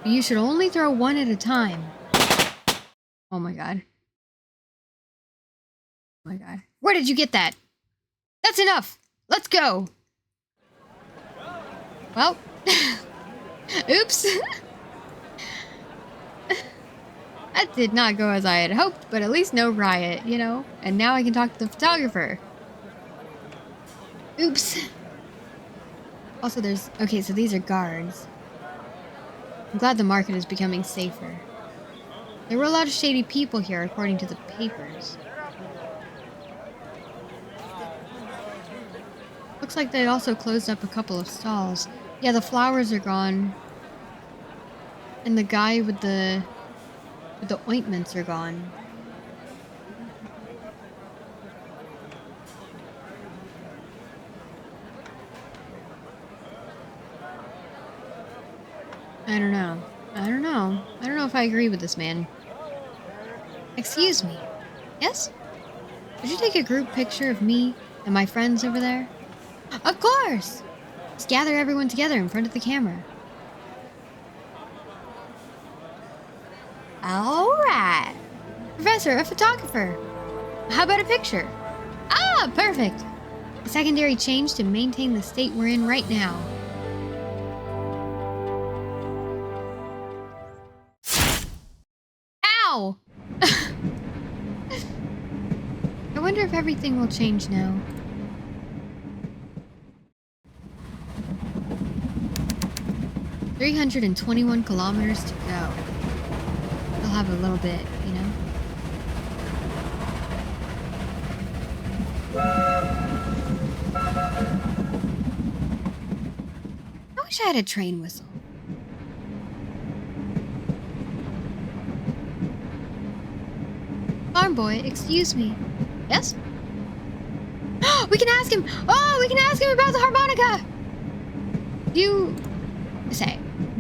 But you should only throw one at a time. Oh my god. Oh my god. Where did you get that? That's enough! Let's go! Well... Oops! That did not go as I had hoped, but at least no riot, you know? And now I can talk to the photographer. Oops. Also, there's... Okay, so these are guards. I'm glad the market is becoming safer. There were a lot of shady people here, according to the papers. Looks like they also closed up a couple of stalls. Yeah, the flowers are gone. And the guy with the ointments are gone. I don't know. I don't know if I agree with this man. Excuse me. Yes? Could you take a group picture of me and my friends over there? Of course! Let's gather everyone together in front of the camera. Alright. Professor, a photographer. How about a picture? Ah, perfect. A secondary change to maintain the state we're in right now. Ow! I wonder if everything will change now. $321 kilometers to go. We'll have a little bit, you know? I wish I had a train whistle. Farm boy, excuse me. Yes? We can ask him! Oh, we can ask him about the harmonica!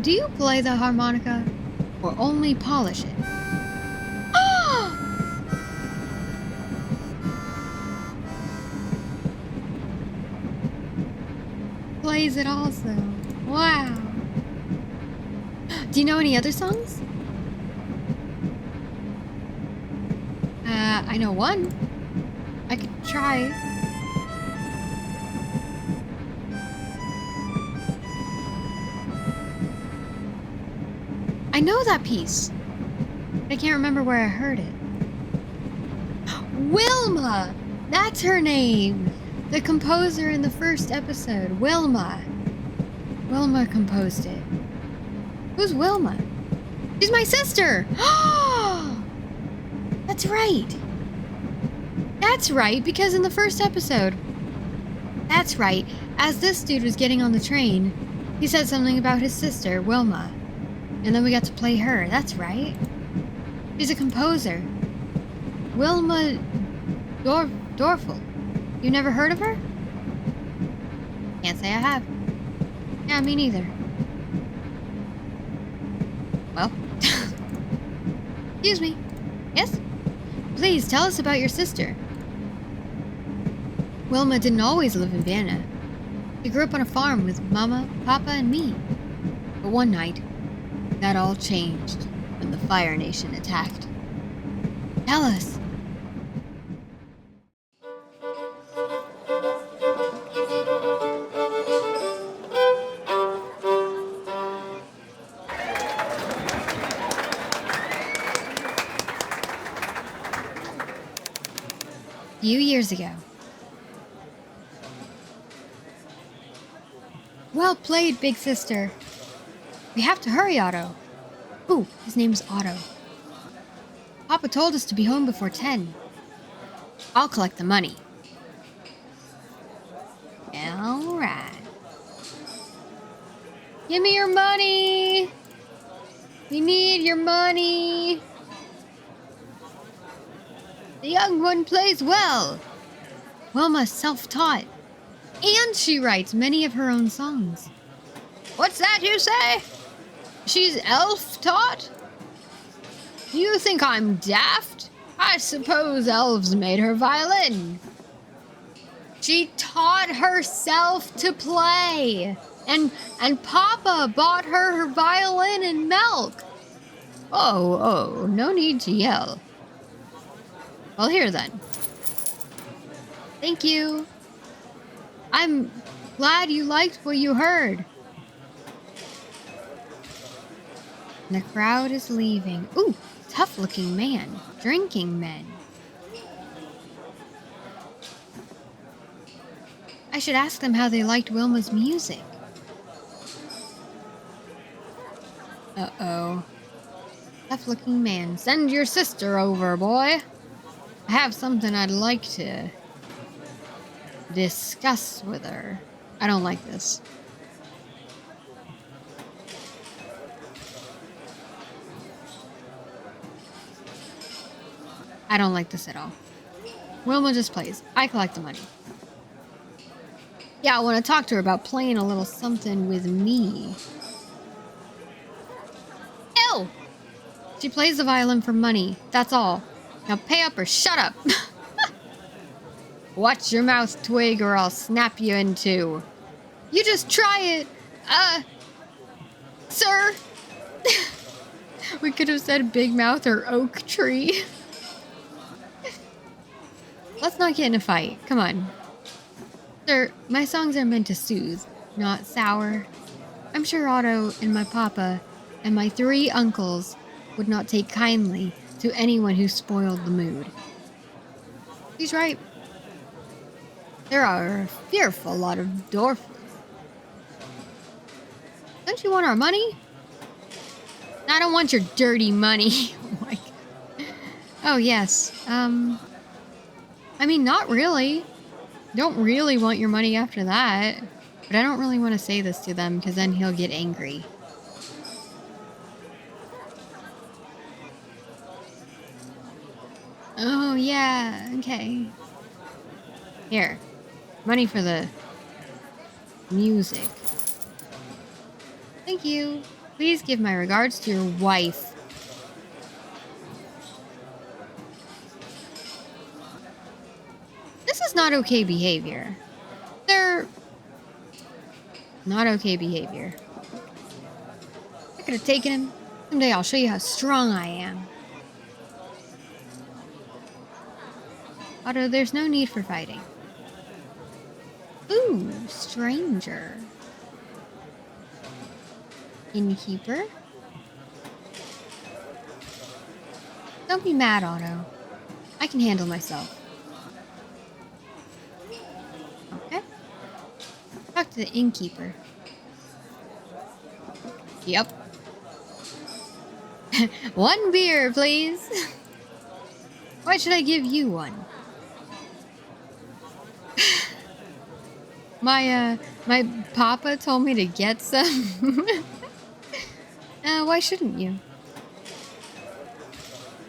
Do you play the harmonica? Or only polish it? Plays it also. Wow. Do you know any other songs? I know one. I could try. I know that piece. But I can't remember where I heard it. Wilma! That's her name! The composer in the first episode, Wilma. Wilma composed it. Who's Wilma? She's my sister! That's right! That's right, because in the first episode... That's right, as this dude was getting on the train, he said something about his sister, Wilma. And then we got to play her, that's right. She's a composer. Wilma Dorfel. You never heard of her? Can't say I have. Yeah, me neither. Well. Excuse me. Yes? Please, tell us about your sister. Wilma didn't always live in Vienna. She grew up on a farm with Mama, Papa, and me. But one night, that all changed when the Fire Nation attacked. Tell us. A few years ago. Well played, big sister. We have to hurry, Otto. Ooh, his name's Otto. Papa told us to be home before 10. I'll collect the money. Alright. Give me your money! We need your money! The young one plays well. Wilma's self-taught. And she writes many of her own songs. What's that you say? She's elf-taught? You think I'm daft? I suppose elves made her violin. She taught herself to play. And Papa bought her violin and milk. Oh, no need to yell. Well, here then. Thank you. I'm glad you liked what you heard. The crowd is leaving. Ooh, tough-looking man. Drinking men. I should ask them how they liked Wilma's music. Uh-oh. Tough-looking man. Send your sister over, boy. I have something I'd like to discuss with her. I don't like this. I don't like this at all. Wilma just plays. I collect the money. Yeah, I want to talk to her about playing a little something with me. Ew! She plays the violin for money. That's all. Now pay up or shut up. Watch your mouth, twig, or I'll snap you in two. You just try it. Sir. We could have said big mouth or oak tree. Let's not get in a fight. Come on. Sir, my songs are meant to soothe, not sour. I'm sure Otto and my papa and my 3 uncles would not take kindly to anyone who spoiled the mood. He's right. There are a fearful lot of Dorfels. Don't you want our money? I don't want your dirty money. Oh my God. Oh, yes. I mean, not really. Don't really want your money after that. But I don't really want to say this to them because then he'll get angry. Oh, yeah. Okay. Here. Money for the music. Thank you. Please give my regards to your wife. This is not okay behavior. They're not okay behavior. I could have taken him. Someday I'll show you how strong I am. Otto, there's no need for fighting. Ooh, stranger. Innkeeper? Don't be mad, Otto. I can handle myself. Okay. Talk to the innkeeper. Yep. 1 beer, please. Why should I give you one? My papa told me to get some. Why shouldn't you?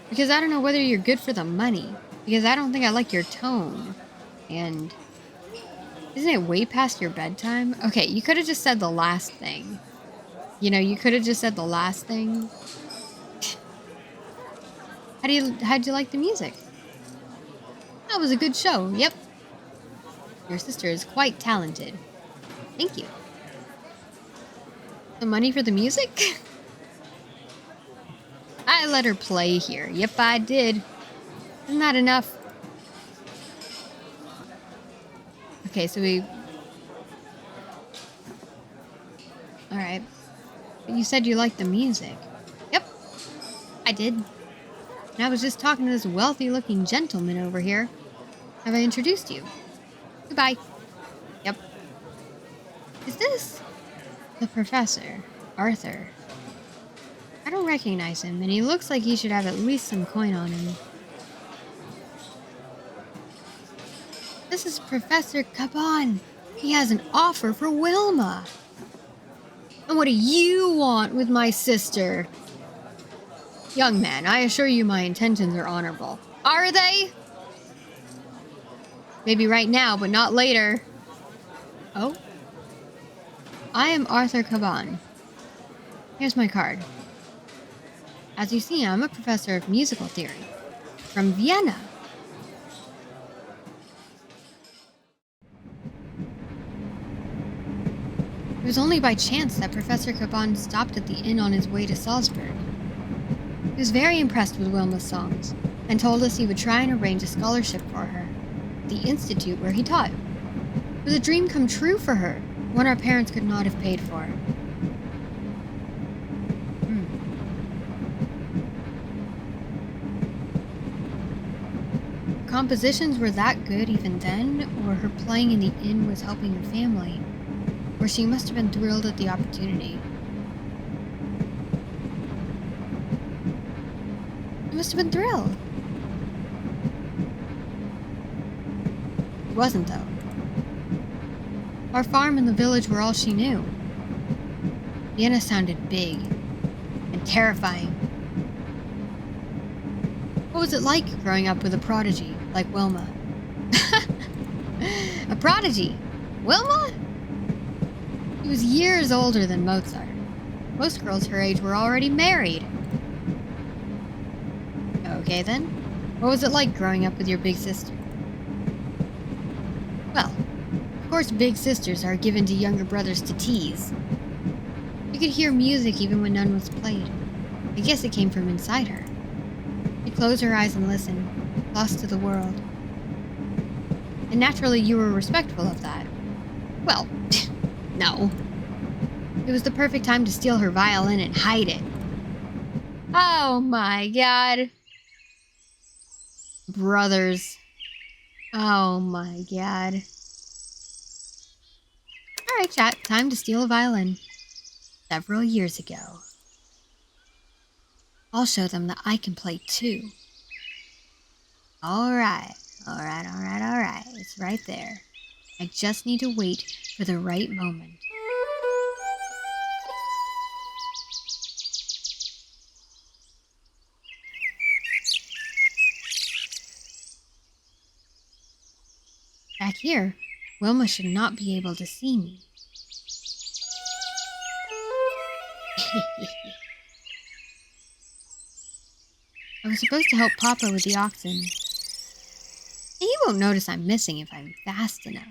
Because I don't know whether you're good for the money. Because I don't think I like your tone. And isn't it way past your bedtime? Okay, you could have just said the last thing. You know, you could have just said the last thing. How'd you like the music? That was a good show. Yep. Your sister is quite talented. Thank you. The money for the music? I let her play here. Yep, I did. Isn't that enough? Okay, so we... Alright. You said you liked the music. Yep, I did. And I was just talking to this wealthy-looking gentleman over here. Have I introduced you? Goodbye. Yep. Is this the professor, Arthur? I don't recognize him, and he looks like he should have at least some coin on him. This is Professor Caban. He has an offer for Wilma. And what do you want with my sister? Young man, I assure you my intentions are honorable. Are they? Maybe right now, but not later. Oh? I am Arthur Caban. Here's my card. As you see, I'm a professor of musical theory. From Vienna. It was only by chance that Professor Caban stopped at the inn on his way to Salzburg. He was very impressed with Wilma's songs, and told us he would try and arrange a scholarship for her at the institute where he taught. It was a dream come true for her, one our parents could not have paid for. Compositions were that good even then, or her playing in the inn was helping her family, or she must have been thrilled at the opportunity. She must have been thrilled. She wasn't, though. Our farm and the village were all she knew. Vienna sounded big and terrifying. What was it like growing up with a prodigy like Wilma? A prodigy? Wilma? He was years older than Mozart. Most girls her age were already married. Okay then. What was it like growing up with your big sister? Well, of course big sisters are given to younger brothers to tease. You could hear music even when none was played. I guess it came from inside her. She'd close her eyes and listen, lost to the world. And naturally you were respectful of that. Well, no. It was the perfect time to steal her violin and hide it. Oh my god. Brothers. Oh my god. Alright, chat. Time to steal a violin. Several years ago. I'll show them that I can play too. Alright. Alright. It's right there. I just need to wait for the right moment. Back here, Wilma should not be able to see me. I was supposed to help Papa with the oxen. He won't notice I'm missing if I'm fast enough.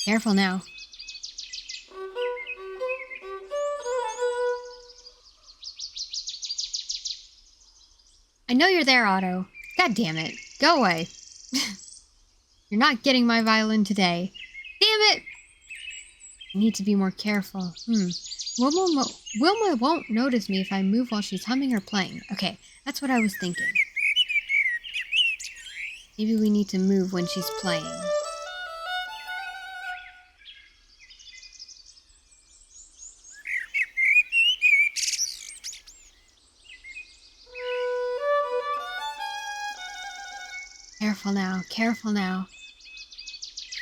Careful now. I know you're there, Otto. God damn it. Go away. You're not getting my violin today. Damn it! I need to be more careful. Wilma won't notice me if I move while she's humming or playing. Okay, that's what I was thinking. Maybe we need to move when she's playing. Careful now, careful now.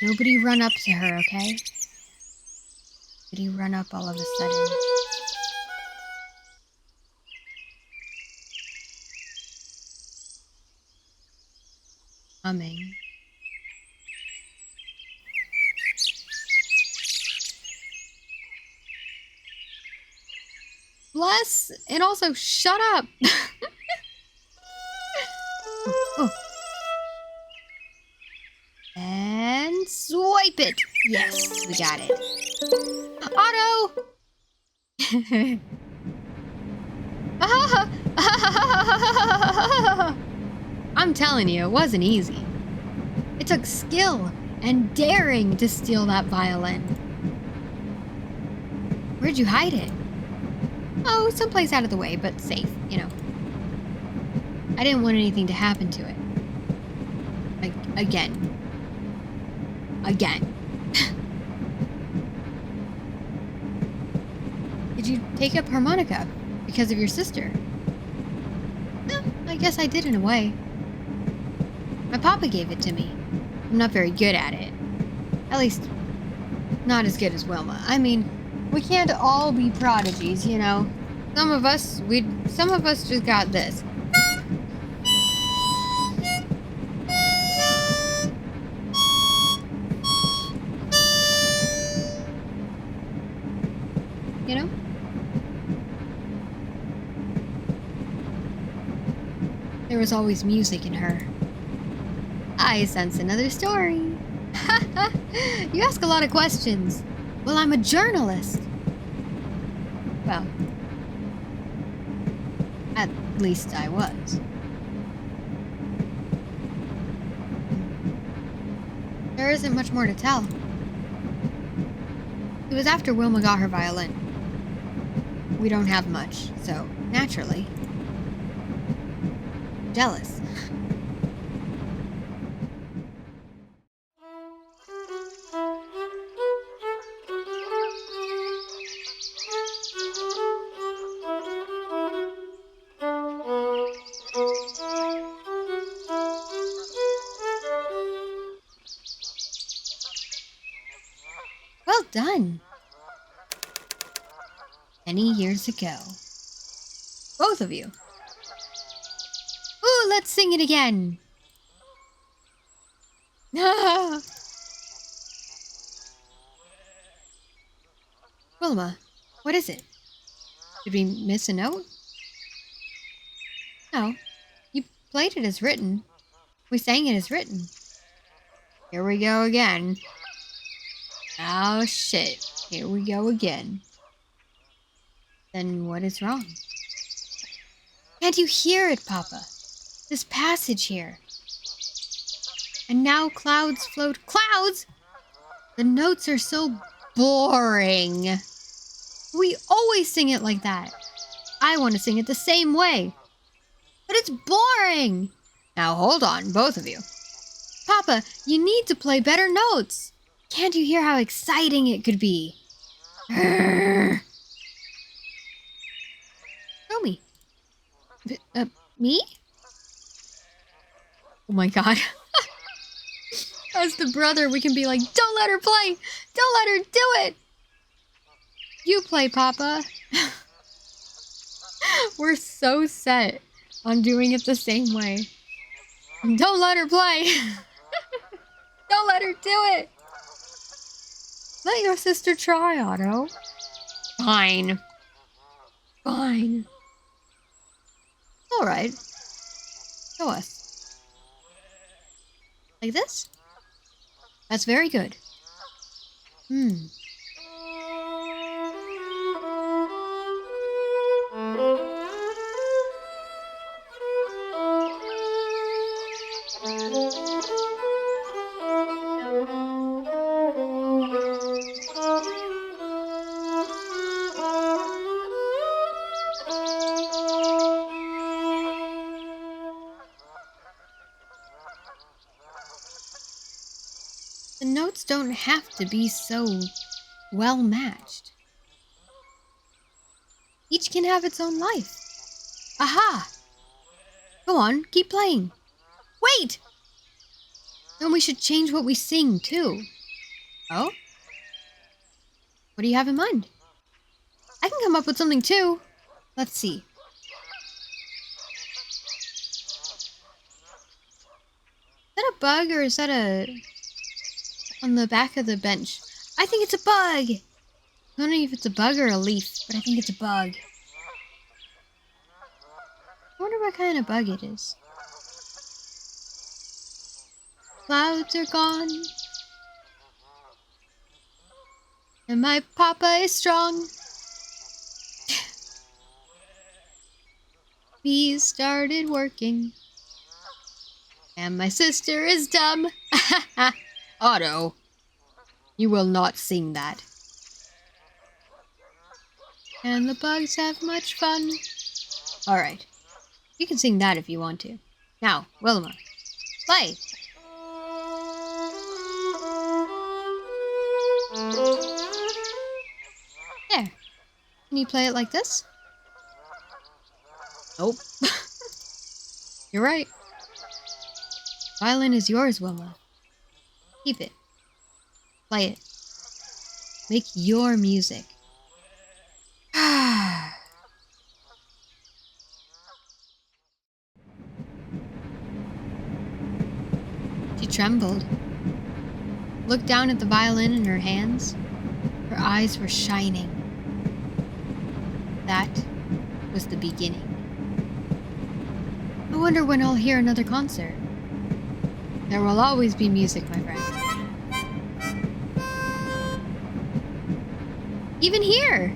Nobody run up to her, okay? Nobody run up all of a sudden. Coming. Bless, and also shut up. Oh. And swipe it. Yes, we got it. Otto. I'm telling you, it wasn't easy. It took skill and daring to steal that violin. Where'd you hide it? Oh, someplace out of the way, but safe, you know. I didn't want anything to happen to it. Again. Did you take up harmonica because of your sister? I guess I did in a way. My papa gave it to me. I'm not very good at it. At least, not as good as Wilma. I mean, we can't all be prodigies, you know. Some of us just got this. You know? There was always music in her. I sense another story. You ask a lot of questions. Well, I'm a journalist. Well, at least I was. There isn't much more to tell. It was after Wilma got her violin. We don't have much, so naturally, jealous. Well done. Many years ago. Both of you. Ooh, let's sing it again. Wilma, what is it? Did we miss a note? No. You played it as written. We sang it as written. Here we go again. Oh shit. Here we go again. Then what is wrong? Can't you hear it, Papa? This passage here. And now clouds float. Clouds? The notes are so boring. We always sing it like that. I want to sing it the same way. But it's boring. Now hold on, both of you. Papa, you need to play better notes. Can't you hear how exciting it could be? Show me. Me? Oh my god. As the brother, we can be like, don't let her play! Don't let her do it! You play, Papa. We're so set on doing it the same way. Don't let her play! Don't let her do it! Let your sister try, Otto. Fine. Fine. Alright. Show us. Like this? That's very good. The notes don't have to be so well matched. Each can have its own life. Aha! Go on, keep playing. Wait! Then we should change what we sing, too. Oh? What do you have in mind? I can come up with something, too. Let's see. Is that a bug or is that on the back of the bench? I think it's a bug! I don't know if it's a bug or a leaf, but I think it's a bug. I wonder what kind of bug it is. Clouds are gone. And my papa is strong. Bees started working. And my sister is dumb. Otto, you will not sing that. And the bugs have much fun. Alright. You can sing that if you want to. Now, Wilma, play! There. Can you play it like this? Nope. You're right. Violin is yours, Wilma. Keep it. Play it. Make your music. She trembled. Looked down at the violin in her hands. Her eyes were shining. That was the beginning. I wonder when I'll hear another concert. There will always be music, my friend. Even here!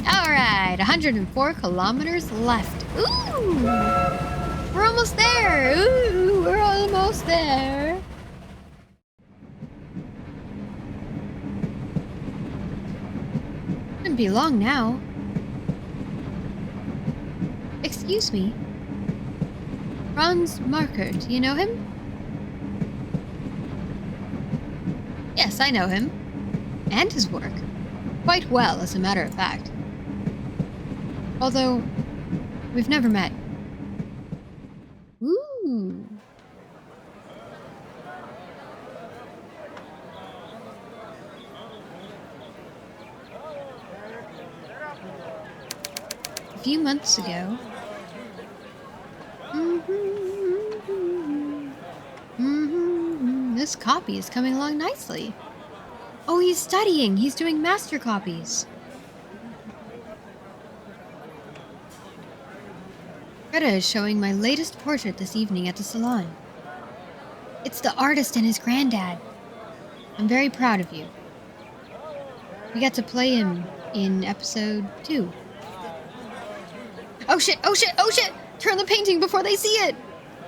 Alright, 104 kilometers left. Ooh! We're almost there! Ooh, we're almost there! Shouldn't be long now. Excuse me. Franz Markert, do you know him? Yes, I know him. And his work. Quite well, as a matter of fact. Although, we've never met. Ooh. A few months ago... This copy is coming along nicely. Oh, he's studying. He's doing master copies. Greta is showing my latest portrait this evening at the salon. It's the artist and his granddad. I'm very proud of you. We got to play him in episode 2. Oh shit, oh shit, oh shit! Turn the painting before they see it!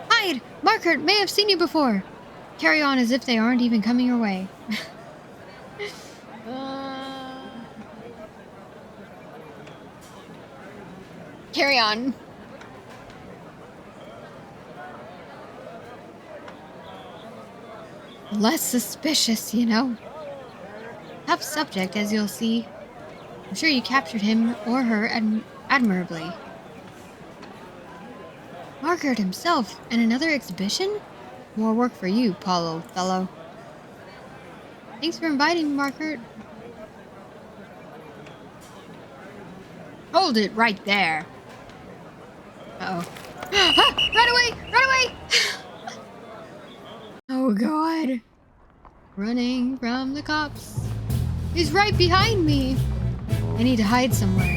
Hide! Markert may have seen you before. Carry on as if they aren't even coming your way. Carry on. Less suspicious, you know. Tough subject, as you'll see. I'm sure you captured him or her admirably. Markert himself, and another exhibition? More work for you, Paul, old fellow. Thanks for inviting me, Markert. Hold it right there. Uh-oh. Ah, run away! Run away! Oh, God. Running from the cops. He's right behind me. I need to hide somewhere.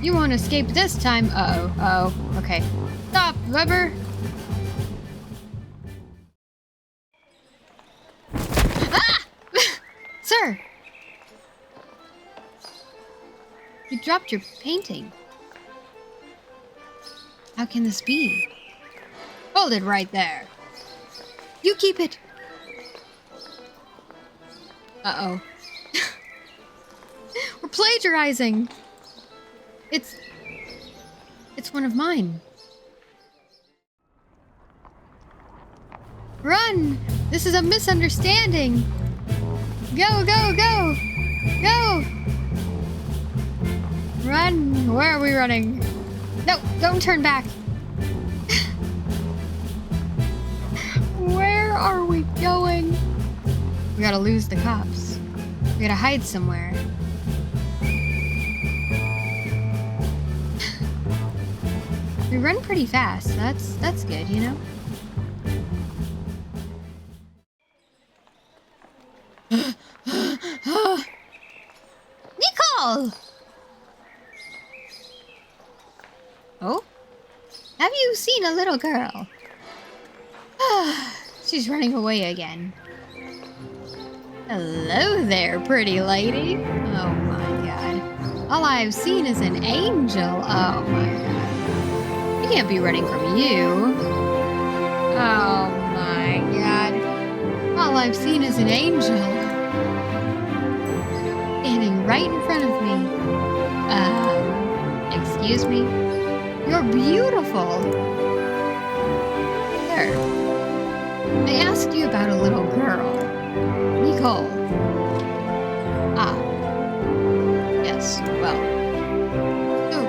You won't escape this time. Uh-oh. Uh-oh. Okay. Stop, Weber. Ah! Sir! You dropped your painting. How can this be? Hold it right there. You keep it. Uh-oh. We're plagiarizing. It's one of mine. Run! This is a misunderstanding. Go, go, go! Go! Run! Where are we running? No, don't turn back. Where are we going? We gotta lose the cops. We gotta hide somewhere. We run pretty fast. That's good, you know? Nicole! Oh? Have you seen a little girl? She's running away again. Hello there, pretty lady. Oh my god. All I've seen is an angel. Oh my god. You can't be running from you. Oh my god. All I've seen is an angel. Standing right in front of me. Excuse me? You're beautiful. Sir, I asked you about a little girl. Nicole. Ah. Yes, well. Oh,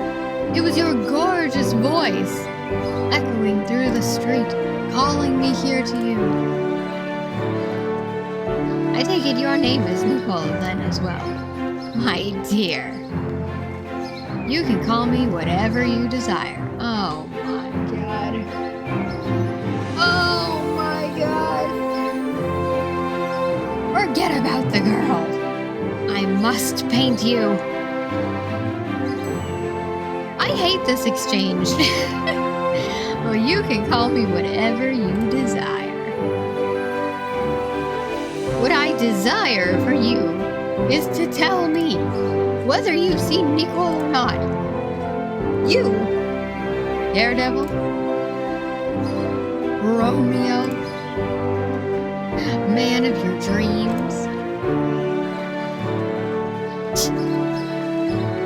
it was your gorgeous voice, echoing through the street, calling me here to you. I take it your name is Nicole then as well. My dear. You can call me whatever you desire. Oh my god. Oh my god. Forget about the girl. I must paint you. I hate this exchange. Well, you can call me whatever you desire. What I desire for you is to tell me whether you've seen Nicole or not. You, Daredevil, Romeo, man of your dreams,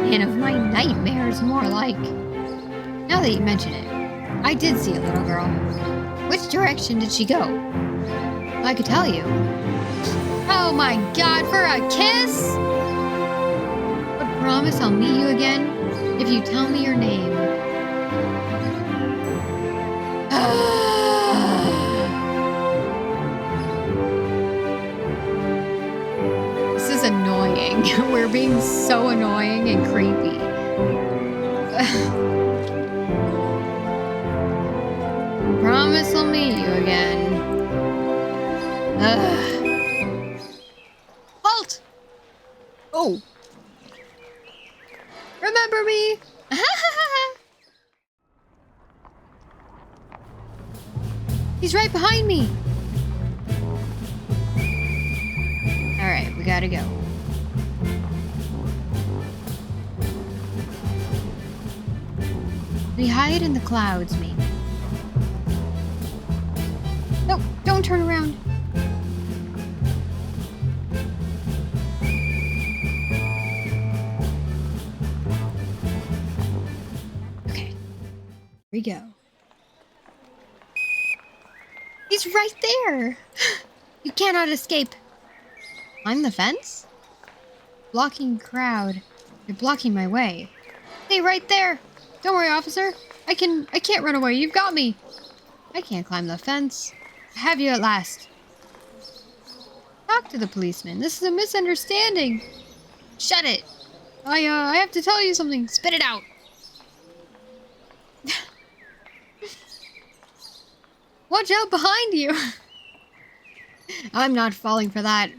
man of my nightmares, more like. Now that you mention it, I did see a little girl. Which direction did she go? I could tell you. Oh my god, for a kiss? But promise I'll meet you again if you tell me your name. This is annoying. We're being so annoying and creepy. Promise I'll meet you again. Halt! Oh. Remember me? He's right behind me. Alright, we gotta go. We hide in the clouds, maybe. No, don't turn around. Okay, here we go. He's right there! You cannot escape. Climb the fence? Blocking crowd. You're blocking my way. Stay right there! Don't worry, officer. I can't run away. You've got me. I can't climb the fence. I have you at last. Talk to the policeman. This is a misunderstanding. Shut it. I have to tell you something. Spit it out. Watch out behind you. I'm not falling for that.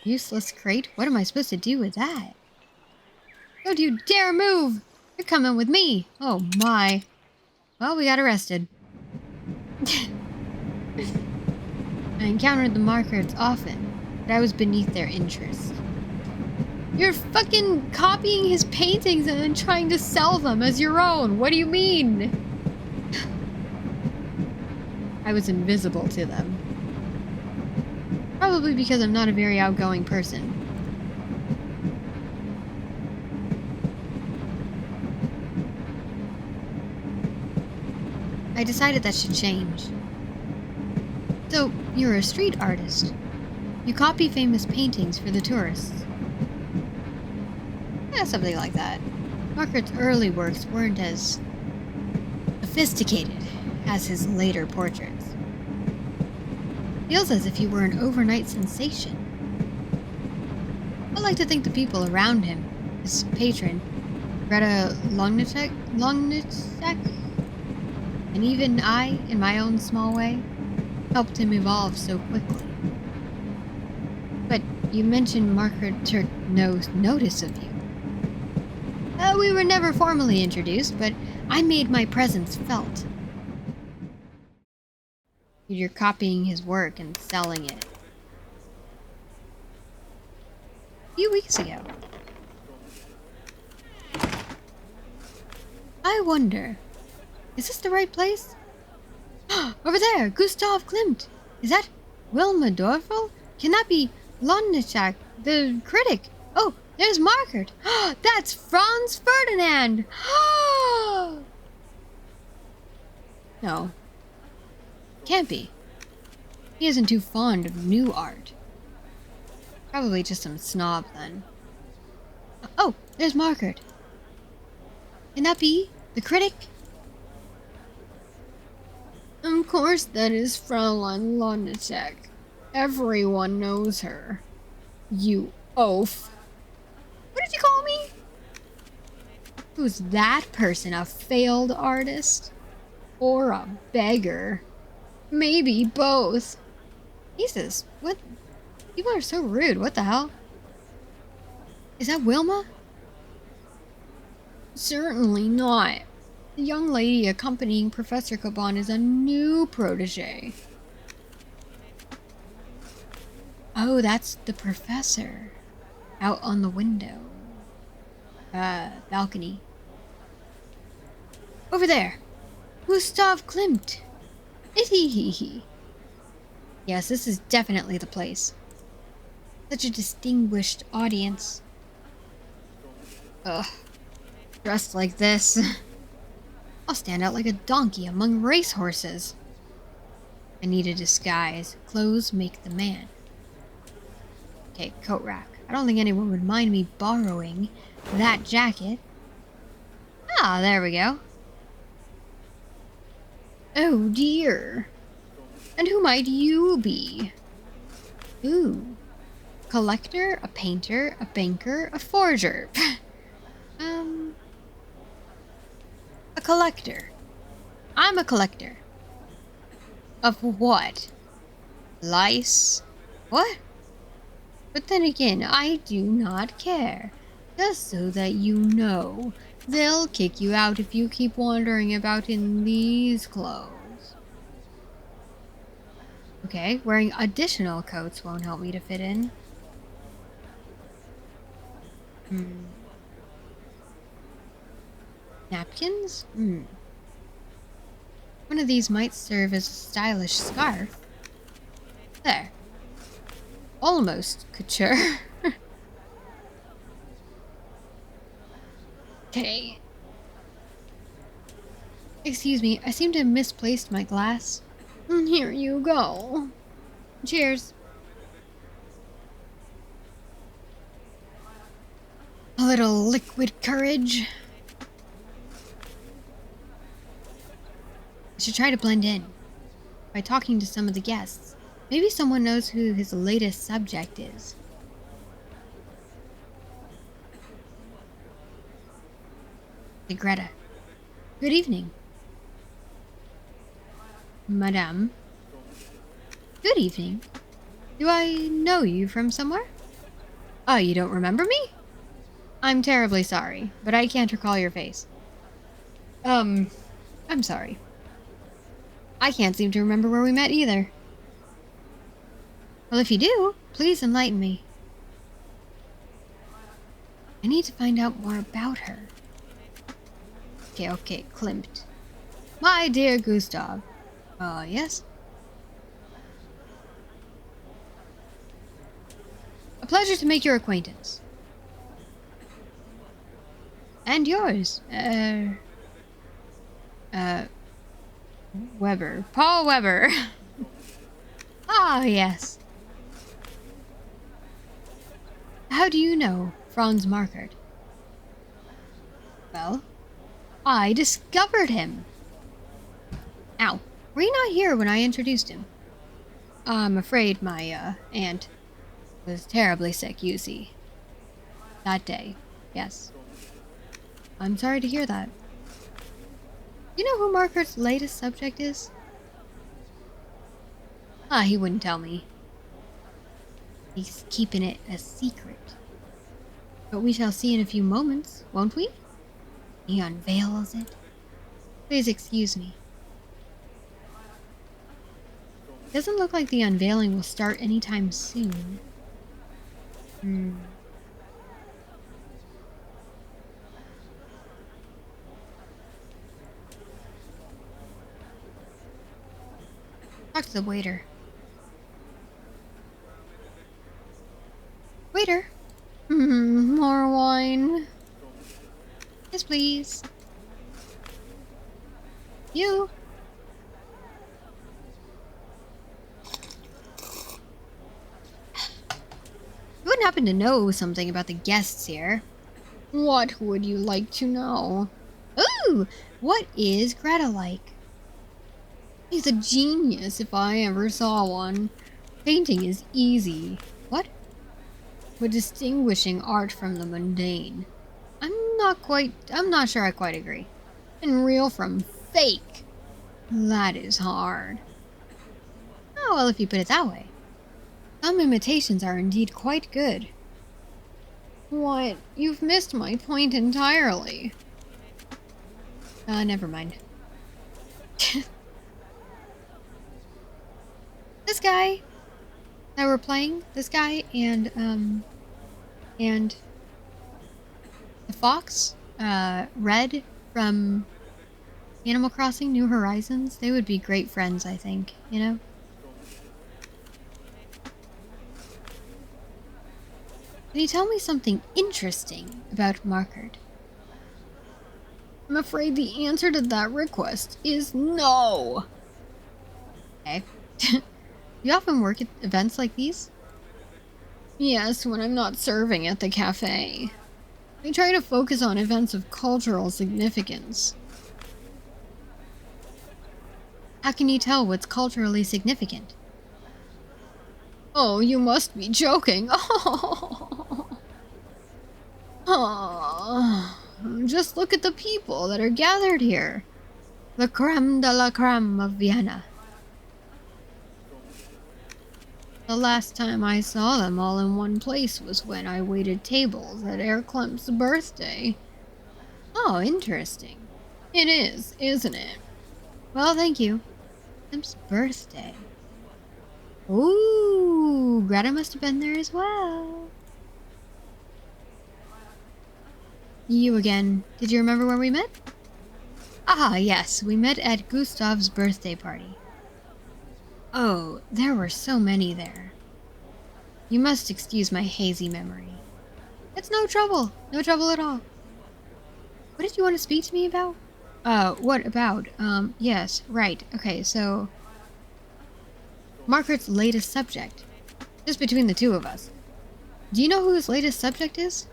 Useless crate? What am I supposed to do with that? Don't you dare move. You're coming with me. Oh my. Well, we got arrested. I encountered the markers often, but I was beneath their interest. You're fucking copying his paintings and then trying to sell them as your own. What do you mean? I was invisible to them. Probably because I'm not a very outgoing person. I decided that should change. So, you're a street artist. You copy famous paintings for the tourists. Yeah, something like that. Margaret's early works weren't as sophisticated as his later portraits. Feels as if he were an overnight sensation. I like to think the people around him, his patron, Greta Longnicek, and even I, in my own small way, helped him evolve so quickly. But you mentioned Margaret took no notice of you. We were never formally introduced, but I made my presence felt. You're copying his work and selling it. A few weeks ago. I wonder, is this the right place? Over there, Gustav Klimt. Is that Wilma Dorfel? Can that be Londnichak, the critic? Oh, there's Margaret. That's Franz Ferdinand. No. Can't be. He isn't too fond of new art. Probably just some snob, then. Oh, there's Margaret. Can that be the critic? Of course that is Fraulein Londnichak. Everyone knows her. You oaf. What did you call me? Who's that person? A failed artist? Or a beggar? Maybe both. Jesus, what? People are so rude. What the hell? Is that Wilma? Certainly not. The young lady accompanying Professor Caban is a new protege. Oh, that's the professor. Out on the window. Balcony. Over there. Gustav Klimt. Yes, this is definitely the place. Such a distinguished audience. Ugh. Dressed like this. I'll stand out like a donkey among racehorses. I need a disguise. Clothes make the man. Okay, coat rack. I don't think anyone would mind me borrowing that jacket. Ah, there we go. Oh dear. And who might you be? Ooh. Collector, a painter, a banker, a forger. A collector. I'm a collector. Of what? Lice? What? But then again, I do not care. Just so that you know, they'll kick you out if you keep wandering about in these clothes. Okay, wearing additional coats won't help me to fit in. Napkins? One of these might serve as a stylish scarf. There. Almost couture. Okay. Excuse me, I seem to have misplaced my glass. Here you go. Cheers. A little liquid courage. I should try to blend in by talking to some of the guests. Maybe someone knows who his latest subject is. Hey, Greta. Good evening. Madame. Good evening. Do I know you from somewhere? Oh, you don't remember me? I'm terribly sorry, but I can't recall your face. I'm sorry. I can't seem to remember where we met either. Well, if you do, please enlighten me. I need to find out more about her. Okay, Klimt. My dear Gustav. Yes? A pleasure to make your acquaintance. And yours. Weber. Paul Weber. Ah, yes. How do you know Franz Margaret? Well, I discovered him. Ow. Were you not here when I introduced him? I'm afraid my, aunt was terribly sick, you see. That day. Yes. I'm sorry to hear that. You know who Margaret's latest subject is? He wouldn't tell me. He's keeping it a secret. But we shall see in a few moments, won't we? He unveils it. Please excuse me. Doesn't look like the unveiling will start anytime soon. Talk to the waiter. Waiter? More wine. Yes, please. You. You wouldn't happen to know something about the guests here. What would you like to know? Ooh! What is Greta like? He's a genius if I ever saw one. Painting is easy. What? But distinguishing art from the mundane. I'm not sure I quite agree. And real from fake. That is hard. Oh, well, if you put it that way. Some imitations are indeed quite good. What? You've missed my point entirely. Never mind. This guy that we're playing, this guy and the fox, Red from Animal Crossing New Horizons, they would be great friends, I think, you know? Can you tell me something interesting about Markard? I'm afraid the answer to that request is no. Okay. You often work at events like these? Yes, when I'm not serving at the cafe. I try to focus on events of cultural significance. How can you tell what's culturally significant? Oh, you must be joking. Oh. Just look at the people that are gathered here. The creme de la creme of Vienna. The last time I saw them all in one place was when I waited tables at Herr Klemp's birthday. Oh, interesting. It is, isn't it? Well, thank you. Klemp's birthday. Ooh, Greta must have been there as well. You again. Did you remember where we met? Ah, yes, we met at Gustav's birthday party. Oh, there were so many there. You must excuse my hazy memory. It's no trouble. No trouble at all. What did you want to speak to me about? What about? Yes, right. Okay, so... Margaret's latest subject. Just between the two of us. Do you know who his latest subject is?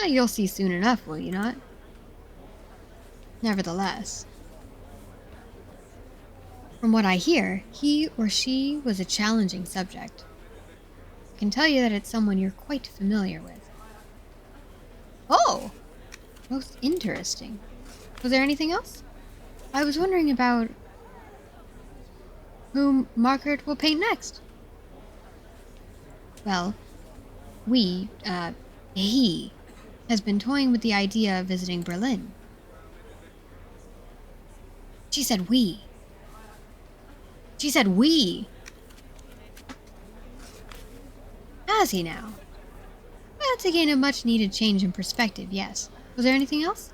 You'll see soon enough, will you not? Nevertheless. From what I hear, he or she was a challenging subject. I can tell you that it's someone you're quite familiar with. Oh! Most interesting. Was there anything else? I was wondering about whom Margaret will paint next. Well, he has been toying with the idea of visiting Berlin. She said we. She said we. Has he now? That's again a much needed change in perspective, yes. Was there anything else?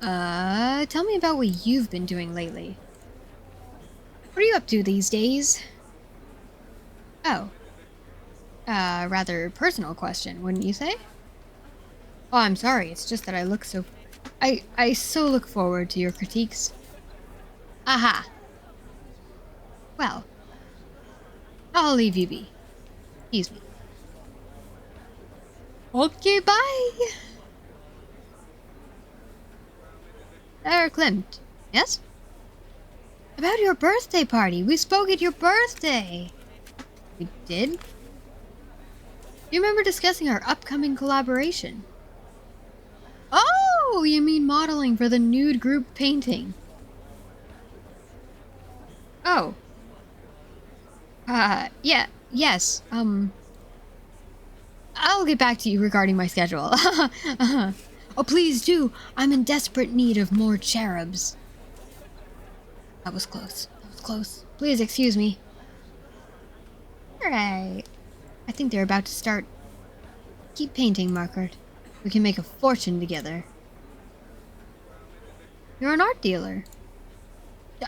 Tell me about what you've been doing lately. What are you up to these days? Oh. Rather personal question, wouldn't you say? Oh, I'm sorry, it's just that I look so... I so look forward to your critiques. Aha. Well, I'll leave you be. Excuse me. Okay, bye. Klimt. Yes? About your birthday party. We spoke at your birthday. We did? Do you remember discussing our upcoming collaboration? Oh, you mean modeling for the nude group painting. Oh. Yeah, yes, I'll get back to you regarding my schedule. Oh, please do. I'm in desperate need of more cherubs. That was close. That was close. Please excuse me. Alright. I think they're about to start. Keep painting, Margaret. We can make a fortune together. You're an art dealer.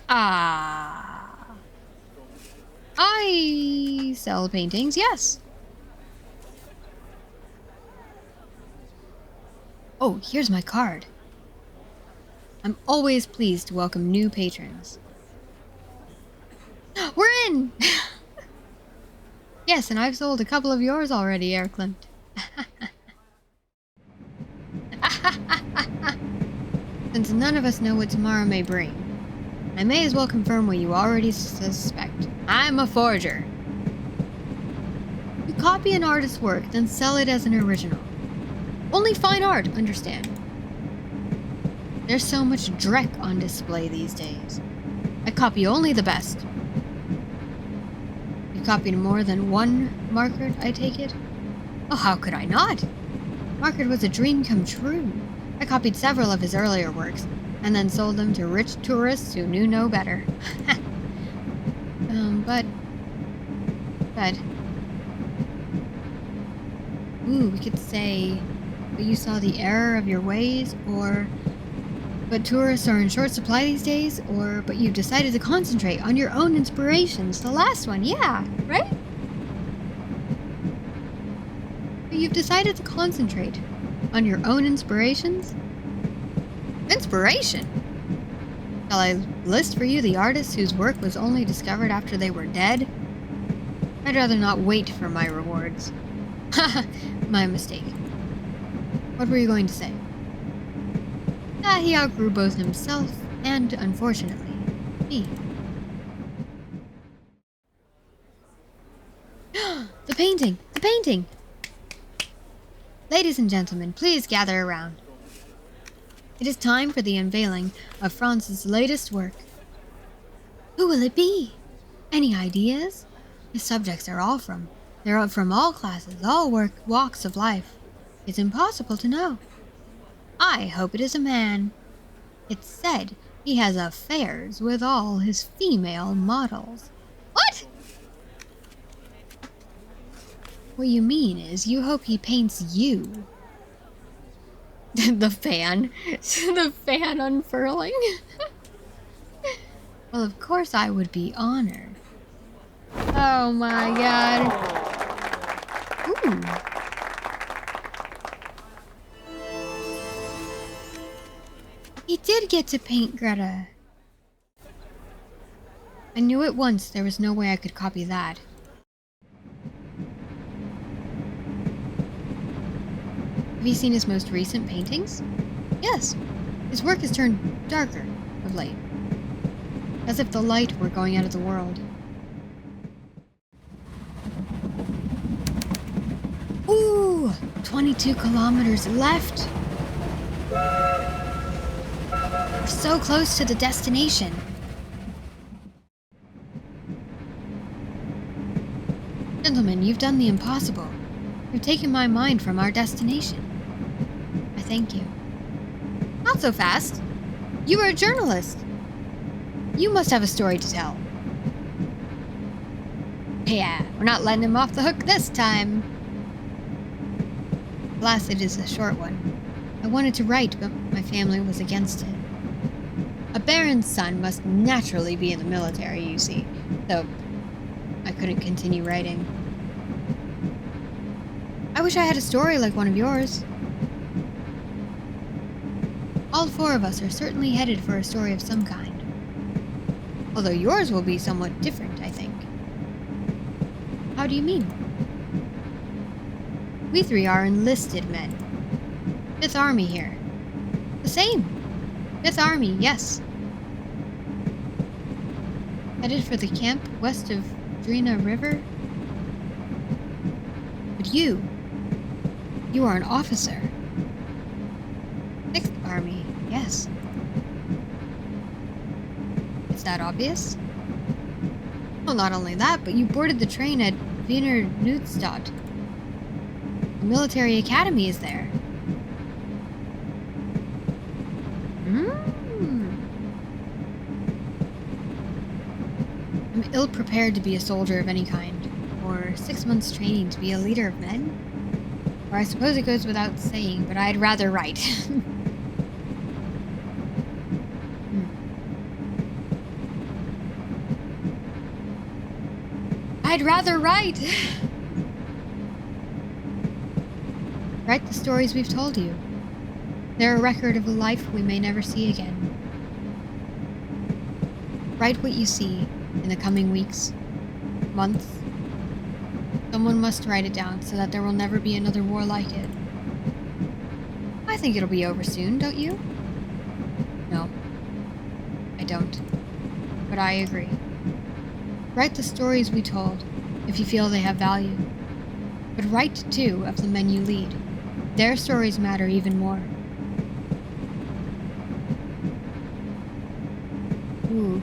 Ah. I sell paintings, yes. Oh, here's my card. I'm always pleased to welcome new patrons. We're in! Yes, and I've sold a couple of yours already, Klimt. Since none of us know what tomorrow may bring, I may as well confirm what you already suspect. I'm a forger. You copy an artist's work, then sell it as an original. Only fine art, understand. There's so much dreck on display these days. I copy only the best. You copied more than one Margaret, I take it? Oh, how could I not? Margaret was a dream come true. I copied several of his earlier works, and then sold them to rich tourists who knew no better. But... Ooh, we could say... But you saw the error of your ways, or... But tourists are in short supply these days, or... But you decided to concentrate on your own inspirations. The last one, yeah, right? But you've decided to concentrate on your own inspirations? Inspiration? Shall I list for you the artists whose work was only discovered after they were dead? I'd rather not wait for my rewards. Haha, my mistake. What were you going to say? He outgrew both himself and, unfortunately, me. The painting! The painting! Ladies and gentlemen, please gather around. It is time for the unveiling of Franz's latest work. Who will it be? Any ideas? His subjects are from all classes, all walks of life. It's impossible to know. I hope it is a man. It's said he has affairs with all his female models. What? What you mean is you hope he paints you. The fan. The fan unfurling. Well, of course I would be honored. Oh my god. Ooh. He did get to paint Greta. I knew at once there was no way I could copy that. Have you seen his most recent paintings? Yes. His work has turned darker of late. As if the light were going out of the world. Ooh! 22 kilometers left! We're so close to the destination. Gentlemen, you've done the impossible. You've taken my mind from our destination. I thank you. Not so fast. You are a journalist. You must have a story to tell. Yeah, we're not letting him off the hook this time. Alas, it is a short one. I wanted to write, but my family was against it. A baron's son must naturally be in the military, you see, so I couldn't continue writing. I wish I had a story like one of yours. All four of us are certainly headed for a story of some kind. Although yours will be somewhat different, I think. How do you mean? We three are enlisted men. 5th Army here. The same. Fifth Army, yes. Headed for the camp west of Drina River? But you are an officer. Sixth Army, yes. Is that obvious? Well, not only that, but you boarded the train at Wiener Neustadt. The military academy is there. I'm ill-prepared to be a soldier of any kind, or 6 months training to be a leader of men. Or I suppose it goes without saying, but I'd rather write. I'd rather write! Write the stories we've told you. They're a record of a life we may never see again. Write what you see in the coming weeks, months. Someone must write it down so that there will never be another war like it. I think it'll be over soon, don't you? No, I don't. But I agree. Write the stories we told, if you feel they have value. But write, too, of the men you lead. Their stories matter even more. Ooh,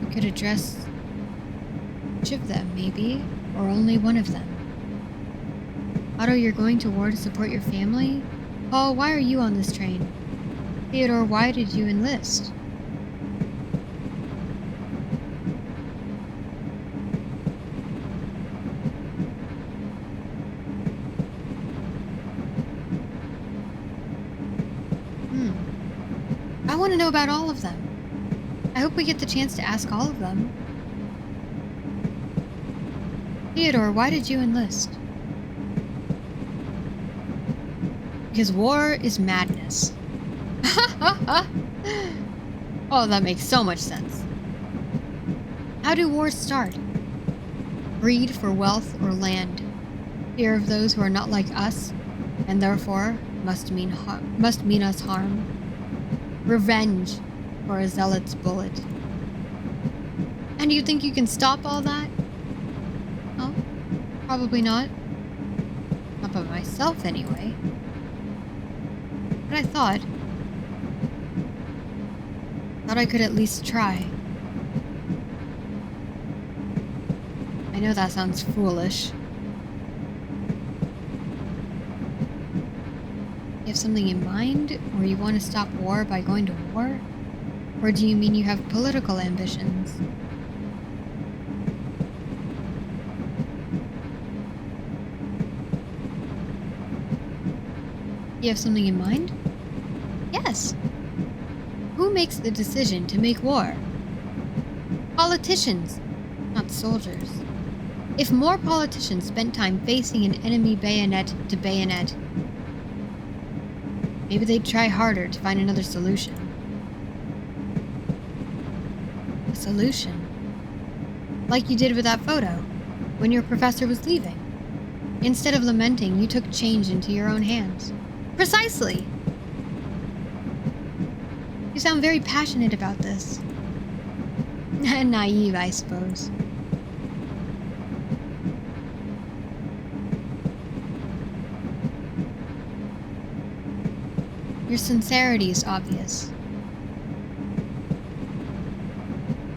we could address each of them, maybe, or only one of them. Otto, you're going to war to support your family? Paul, why are you on this train? Theodore, why did you enlist? I want to know about all of them. I hope we get the chance to ask all of them. Theodore, why did you enlist? Because war is madness. Oh, that makes so much sense. How do wars start? Greed for wealth or land. Fear of those who are not like us, and therefore must mean us harm. Revenge for a zealot's bullet. And you think you can stop all that? Oh, probably not. Not by myself, anyway. But I thought I could at least try. I know that sounds foolish. You have something in mind, or you want to stop war by going to war? Or do you mean you have political ambitions? You have something in mind? Yes. Who makes the decision to make war? Politicians, not soldiers. If more politicians spent time facing an enemy bayonet to bayonet, maybe they'd try harder to find another solution. A solution? Like you did with that photo, when your professor was leaving. Instead of lamenting, you took change into your own hands. Precisely! You sound very passionate about this. And naive, I suppose. Your sincerity is obvious.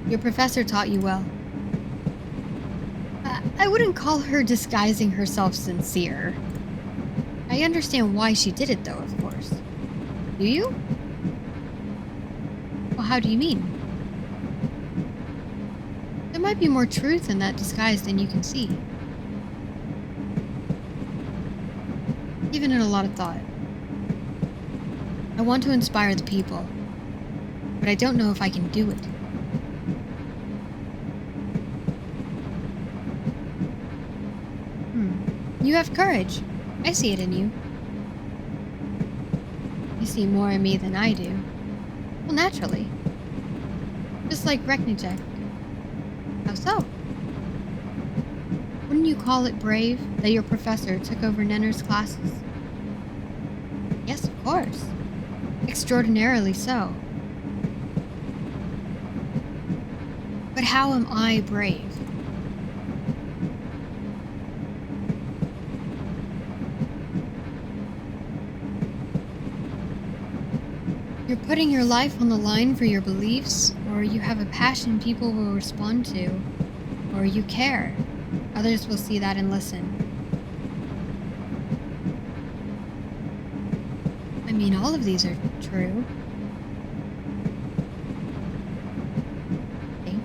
Your professor taught you well. I wouldn't call her disguising herself sincere. I understand why she did it, though, of course. Do you? Well, how do you mean? There might be more truth in that disguise than you can see. Given it a lot of thought. I want to inspire the people, but I don't know if I can do it. You have courage. I see it in you. You see more in me than I do. Well, naturally. Just like Reknicek. How so? Wouldn't you call it brave that your professor took over Nenner's classes? Yes, of course. Extraordinarily so. But how am I brave? You're putting your life on the line for your beliefs, or you have a passion people will respond to, or you care. Others will see that and listen. I mean, all of these are true. I think.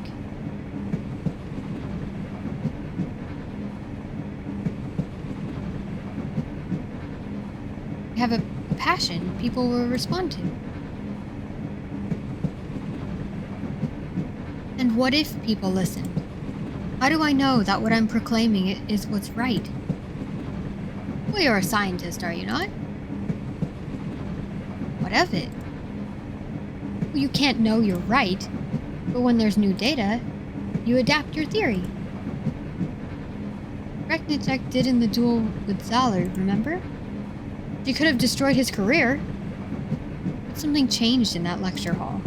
You have a passion people will respond to. And what if people listened? How do I know that what I'm proclaiming is what's right? Well, you're a scientist, are you not? What of it? Well, you can't know you're right, but when there's new data, you adapt your theory. Reknicek did in the duel with Zalud, remember? She could have destroyed his career. But something changed in that lecture hall.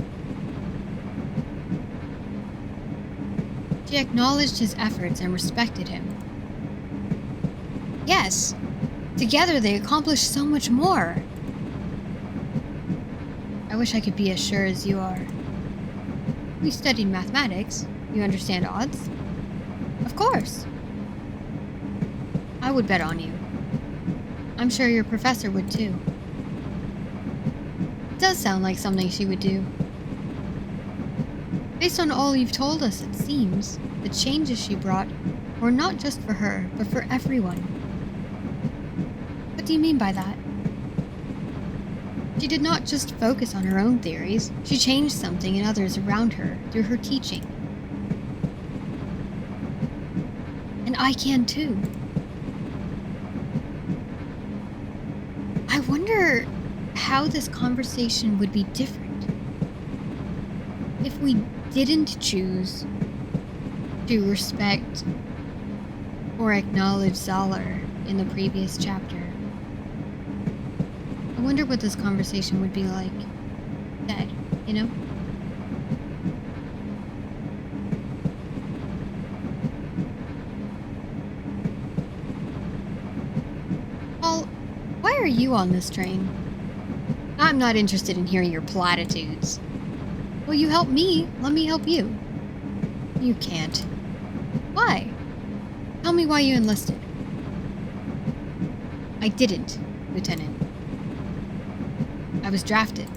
She acknowledged his efforts and respected him. Yes, together they accomplished so much more. I wish I could be as sure as you are. We studied mathematics. You understand odds? Of course. I would bet on you. I'm sure your professor would too. It does sound like something she would do. Based on all you've told us, it seems the changes she brought were not just for her, but for everyone. What do you mean by that? She did not just focus on her own theories, she changed something in others around her through her teaching. And I can too. I wonder how this conversation would be different if we didn't choose to respect or acknowledge Zalud in the previous chapter. I wonder what this conversation would be like dead, you know? Paul, why are you on this train? I'm not interested in hearing your platitudes. Will you help me? Let me help you. You can't. Why? Tell me why you enlisted. I didn't, Lieutenant. I was drafted.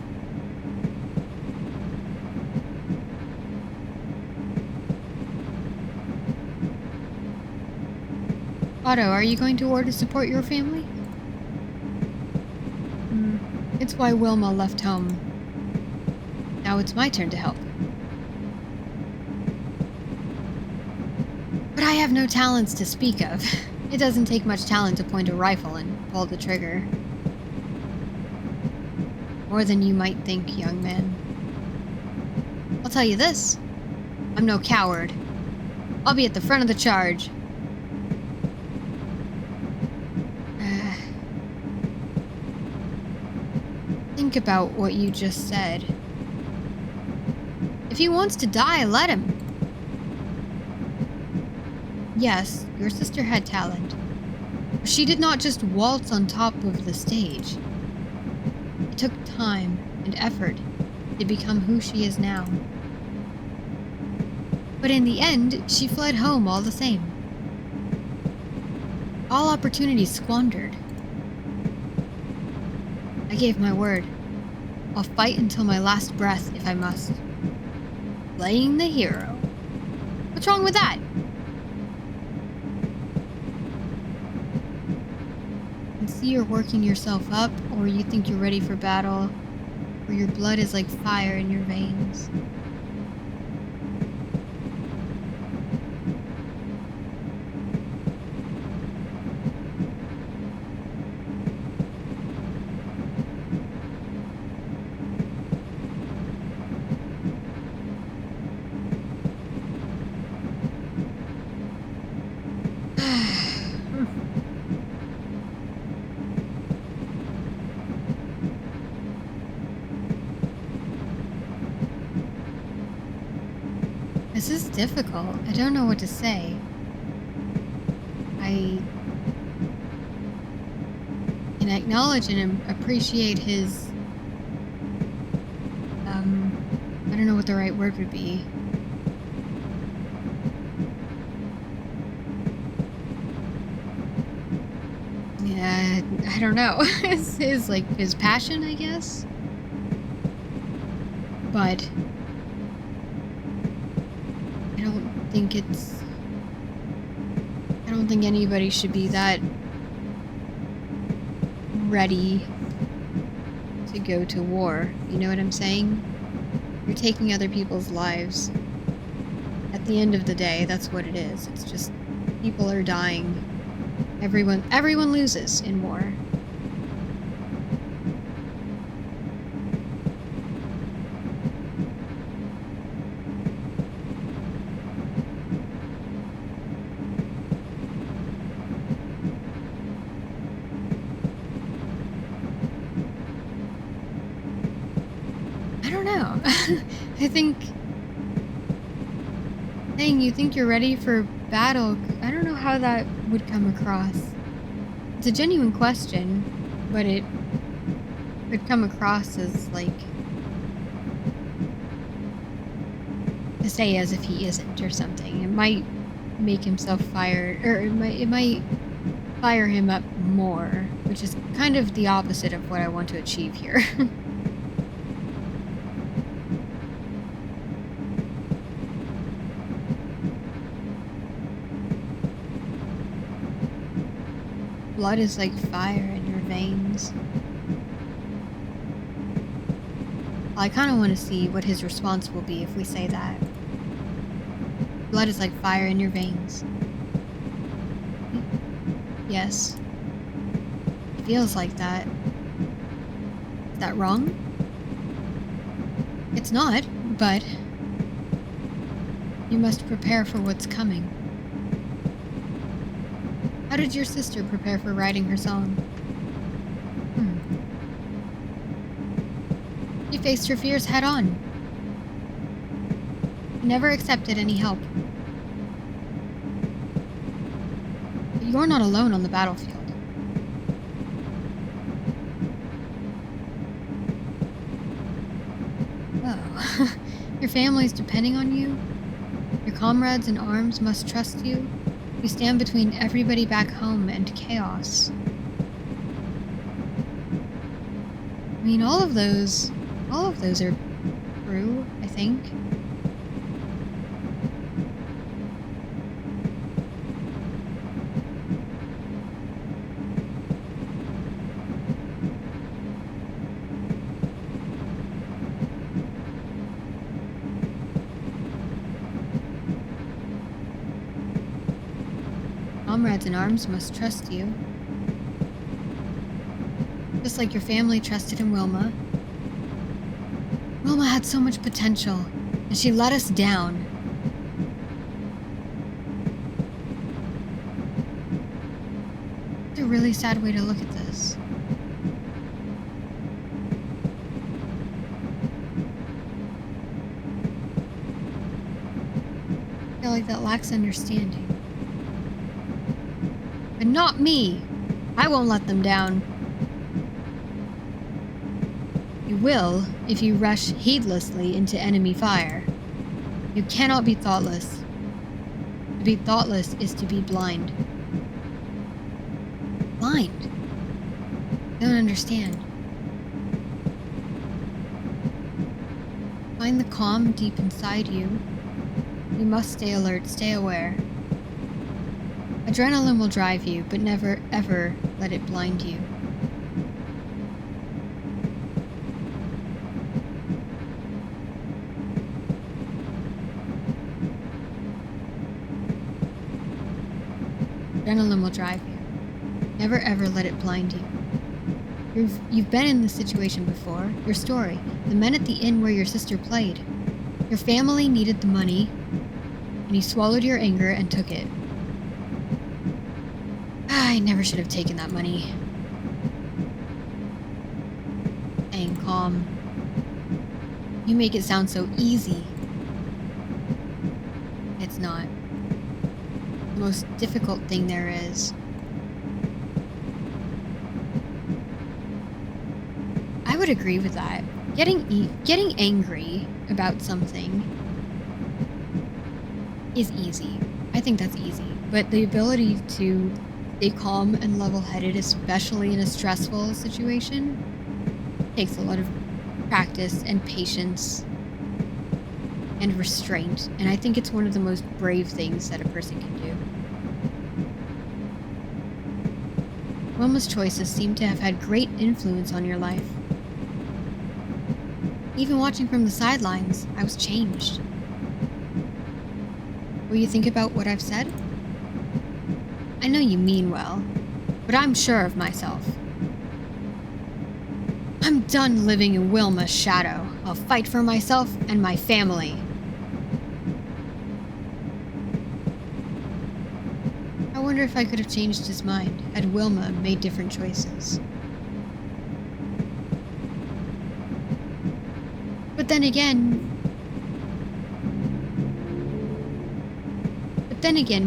Otto, are you going to war to support your family? It's why Wilma left home. Now it's my turn to help. But I have no talents to speak of. It doesn't take much talent to point a rifle and pull the trigger. More than you might think, young man. I'll tell you this. I'm no coward. I'll be at the front of the charge. Think about what you just said. If he wants to die, let him. Yes, your sister had talent. But she did not just waltz on top of the stage. It took time and effort to become who she is now. But in the end, she fled home all the same. All opportunities squandered. I gave my word. I'll fight until my last breath if I must. Playing the hero. What's wrong with that? I can see you're working yourself up, or you think you're ready for battle, or your blood is like fire in your veins. This is difficult. I don't know what to say. I can acknowledge and appreciate his, I don't know what the right word would be. Yeah, I don't know. His like, his passion, I guess? But I don't think anybody should be that ready to go to war. You know what I'm saying? You're taking other people's lives. At the end of the day, that's what it is. It's just people are dying. Everyone loses in war. I don't know. I think saying you think you're ready for battle, I don't know how that would come across. It's a genuine question, but it could come across as like to say as if he isn't or something. It might make himself fired, or it might fire him up more, which is kind of the opposite of what I want to achieve here. Blood is like fire in your veins. I kind of want to see what his response will be if we say that. Blood is like fire in your veins. Yes. It feels like that. Is that wrong? It's not, but you must prepare for what's coming. How did your sister prepare for writing her song? She faced her fears head on. She never accepted any help. But you're not alone on the battlefield. Oh, your family's depending on you. Your comrades in arms must trust you. You stand between everybody back home and chaos. I mean, all of those are true, I think. Comrades in arms must trust you. Just like your family trusted in Wilma. Wilma had so much potential, and she let us down. It's a really sad way to look at this. I feel like that lacks understanding. But not me! I won't let them down. You will if you rush heedlessly into enemy fire. You cannot be thoughtless. To be thoughtless is to be blind. Blind? I don't understand. Find the calm deep inside you. You must stay alert, stay aware. Adrenaline will drive you, but never, ever let it blind you. Adrenaline will drive you. Never, ever let it blind you. You've been in this situation before. Your story. The men at the inn where your sister played. Your family needed the money, and you swallowed your anger and took it. I never should have taken that money. Staying calm. You make it sound so easy. it's not. The most difficult thing there is. I would agree with that. Getting angry about something is easy. I think that's easy. But the ability to stay calm and level-headed, especially in a stressful situation, takes a lot of practice and patience and restraint. And I think it's one of the most brave things that a person can do. Wilma's choices seem to have had great influence on your life. Even watching from the sidelines, I was changed. Will you think about what I've said? I know you mean well, but I'm sure of myself. I'm done living in Wilma's shadow. I'll fight for myself and my family. I wonder if I could have changed his mind had Wilma made different choices. But then again,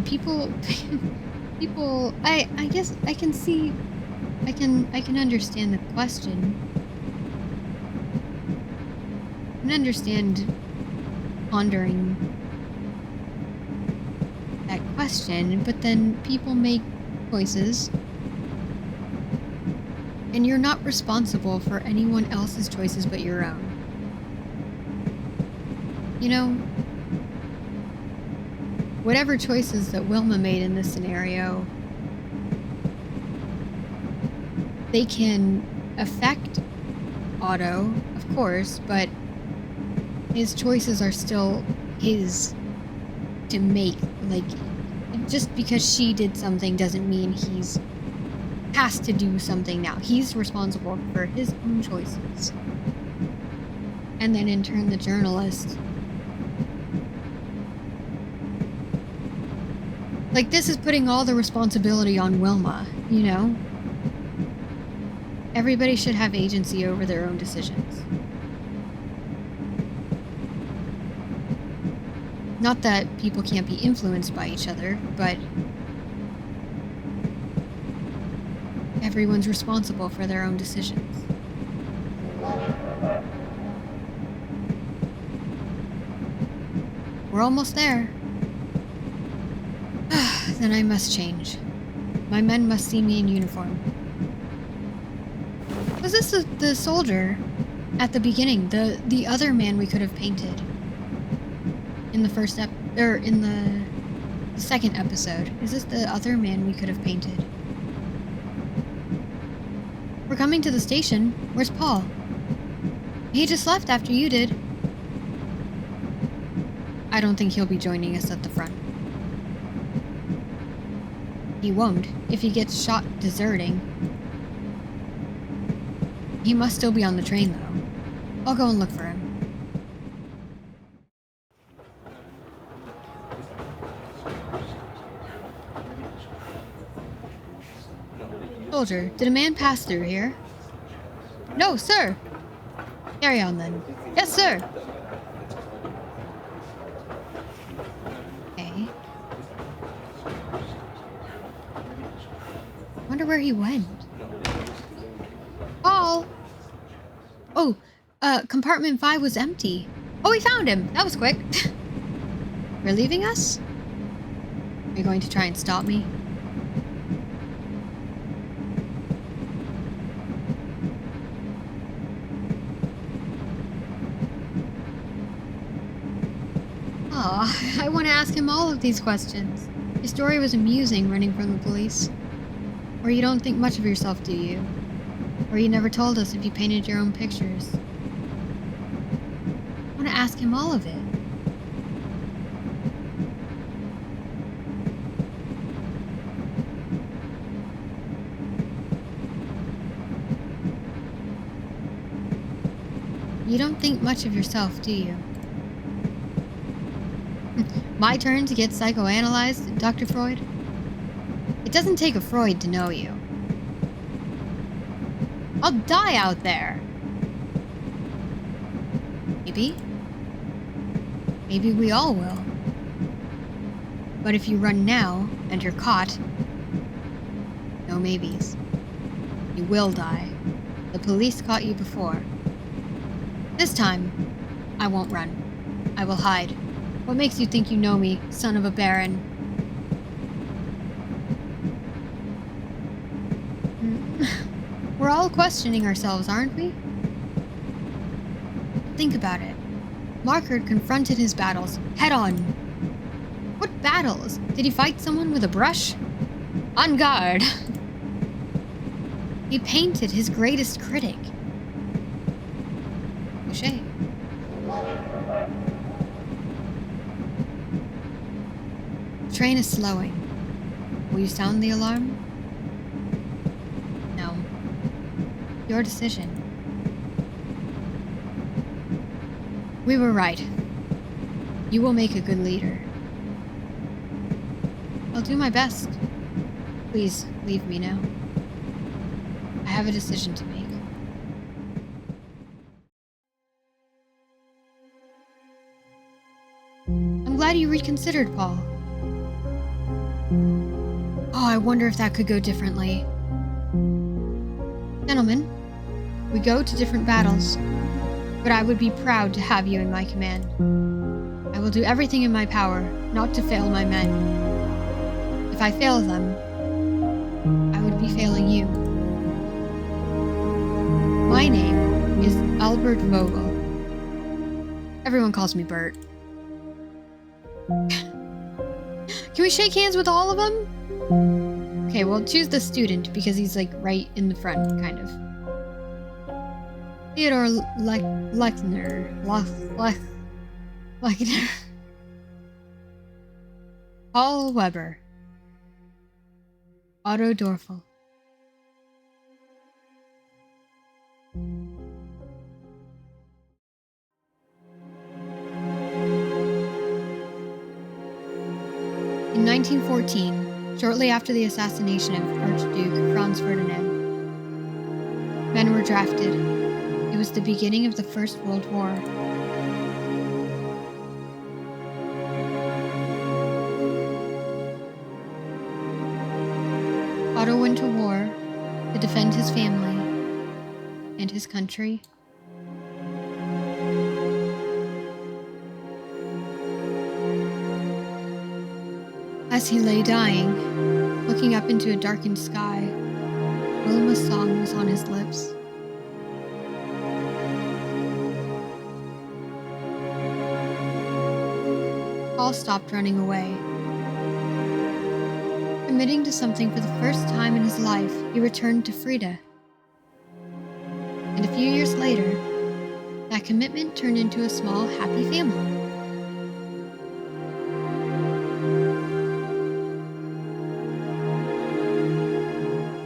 people, I guess I can see, I can understand the question. I can understand pondering that question, but then people make choices, and you're not responsible for anyone else's choices but your own. You know, whatever choices that Wilma made in this scenario, they can affect Otto, of course, but his choices are still his to make. Like, just because she did something doesn't mean he's has to do something now. He's responsible for his own choices. And then in turn, the journalist, like, this is putting all the responsibility on Wilma, you know? Everybody should have agency over their own decisions. Not that people can't be influenced by each other, but everyone's responsible for their own decisions. We're almost there. Then I must change. My men must see me in uniform. Was this the soldier at the beginning? The other man we could have painted in the first in the second episode. Is this the other man we could have painted? We're coming to the station. Where's Paul? He just left after you did. I don't think he'll be joining us at the front. He won't, if he gets shot deserting. He must still be on the train, though. I'll go and look for him. Soldier, did a man pass through here? No, sir. Carry on, then. Yes, sir. Okay. Wonder where he went. Paul! Oh, compartment 5 was empty. Oh, we found him! That was quick. You're leaving us? Are you going to try and stop me? Aw, I want to ask him all of these questions. Your story was amusing, running from the police. Or you don't think much of yourself, do you? Or you never told us if you painted your own pictures. I want to ask him all of it. You don't think much of yourself, do you? My turn to get psychoanalyzed, Dr. Freud? It doesn't take a Freud to know you. I'll die out there. Maybe. Maybe we all will. But if you run now, and you're caught, no maybes. You will die. The police caught you before. This time, I won't run. I will hide. What makes you think you know me, son of a baron? We're all questioning ourselves, aren't we? Think about it. Markard confronted his battles head on. What battles? Did he fight someone with a brush? On guard. He painted his greatest critic. Touché. The train is slowing. Will you sound the alarm? No. Your decision. We were right. You will make a good leader. I'll do my best. Please, leave me now. I have a decision to make. I'm glad you reconsidered, Paul. Oh, I wonder if that could go differently. Gentlemen, we go to different battles, but I would be proud to have you in my command. I will do everything in my power not to fail my men. If I fail them, I would be failing you. My name is Albert Vogel. Everyone calls me Bert. Can we shake hands with all of them? Okay, well, choose the student because he's like right in the front, kind of. Theodore Lechner. Paul Weber. Otto Dorfel. In 1914, shortly after the assassination of Archduke Franz Ferdinand, men were drafted. It was the beginning of the First World War. Otto went to war to defend his family and his country. As he lay dying, looking up into a darkened sky, Wilma's song was on his lips. Paul stopped running away. Committing to something for the first time in his life, he returned to Frida. And a few years later, that commitment turned into a small, happy family.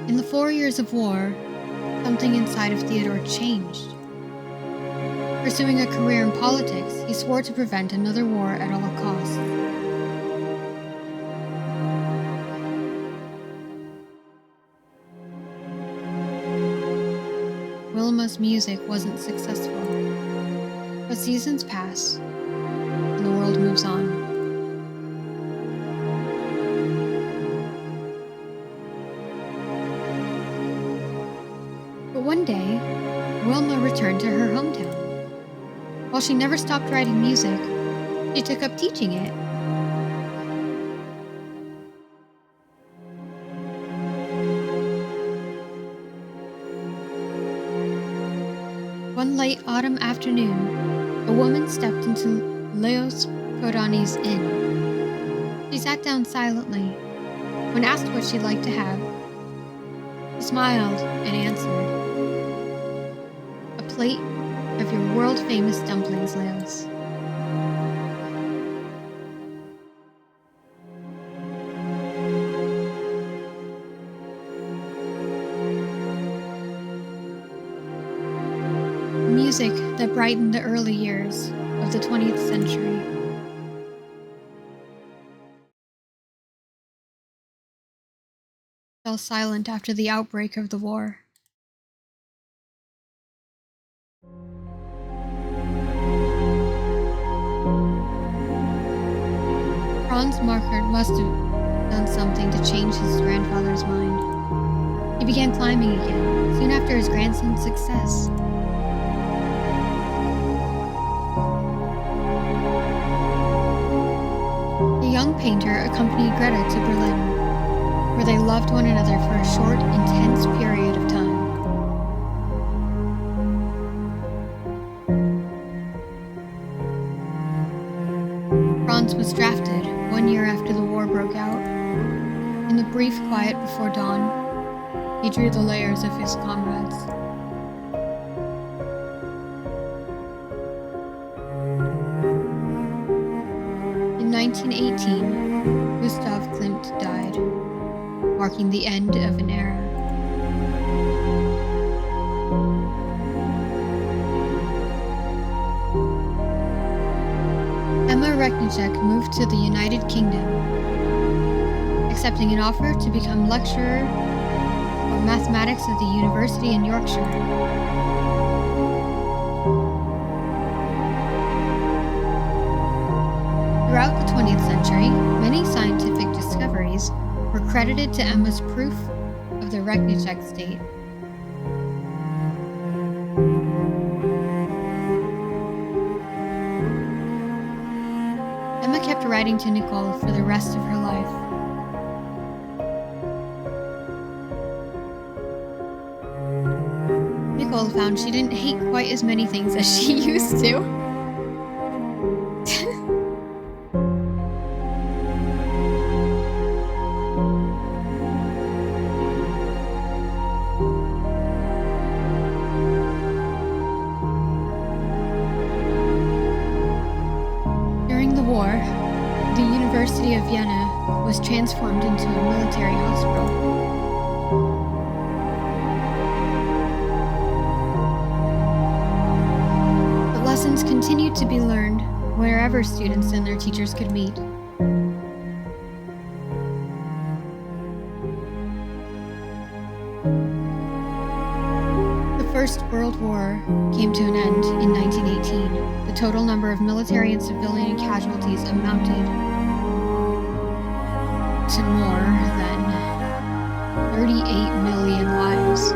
In the 4 years of war, something inside of Theodore changed. Pursuing a career in politics, he swore to prevent another war at all costs. Wilma's music wasn't successful, but seasons pass, and the world moves on. But one day, Wilma returned to her hometown. While she never stopped writing music, she took up teaching it. One late autumn afternoon, a woman stepped into Leos Kodani's inn. She sat down silently. When asked what she'd like to have, she smiled and answered, "A plate of your world-famous dumplings, Leos." Music that brightened the early years of the 20th century. Fell silent after the outbreak of the war. Franz Markert must have done something to change his grandfather's mind. He began climbing again, soon after his grandson's success. The young painter accompanied Greta to Berlin, where they loved one another for a short, intense period of time. Franz was drafted 1 year after the war broke out. In the brief quiet before dawn, he drew the layers of his comrades. In 1918, Gustav Klimt died, marking the end of an era. Recknicek moved to the United Kingdom, accepting an offer to become lecturer for mathematics at the University in Yorkshire. Throughout the 20th century, many scientific discoveries were credited to Emma's proof of the Recknicek state. Emma kept writing to Nicole for the rest of her life. Nicole found she didn't hate quite as many things as she used to. The University of Vienna was transformed into a military hospital. But lessons continued to be learned wherever students and their teachers could meet. The First World War came to an end in 1918. The total number of military and civilian casualties amounted to more than 38 million lives.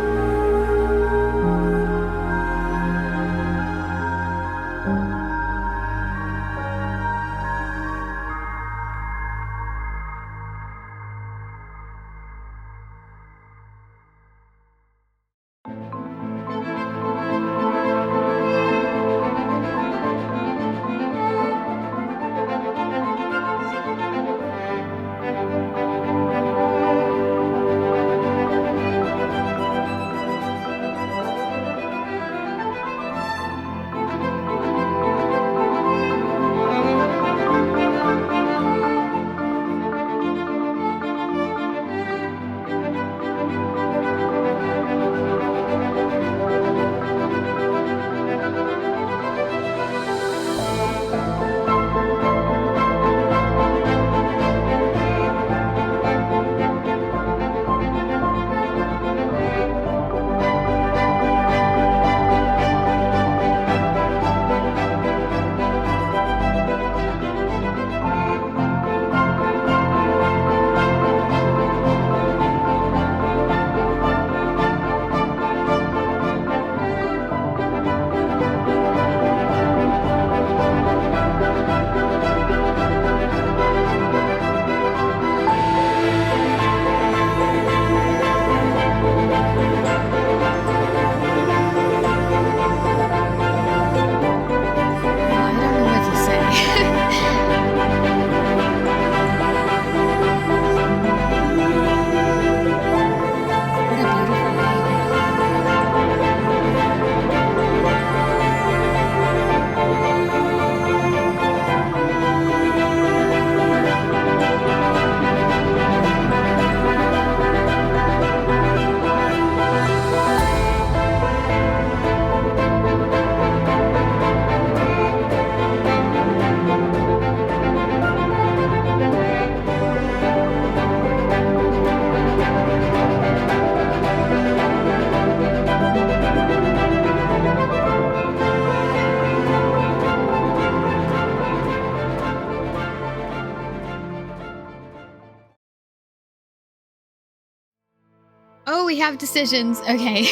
Oh, we have decisions. Okay.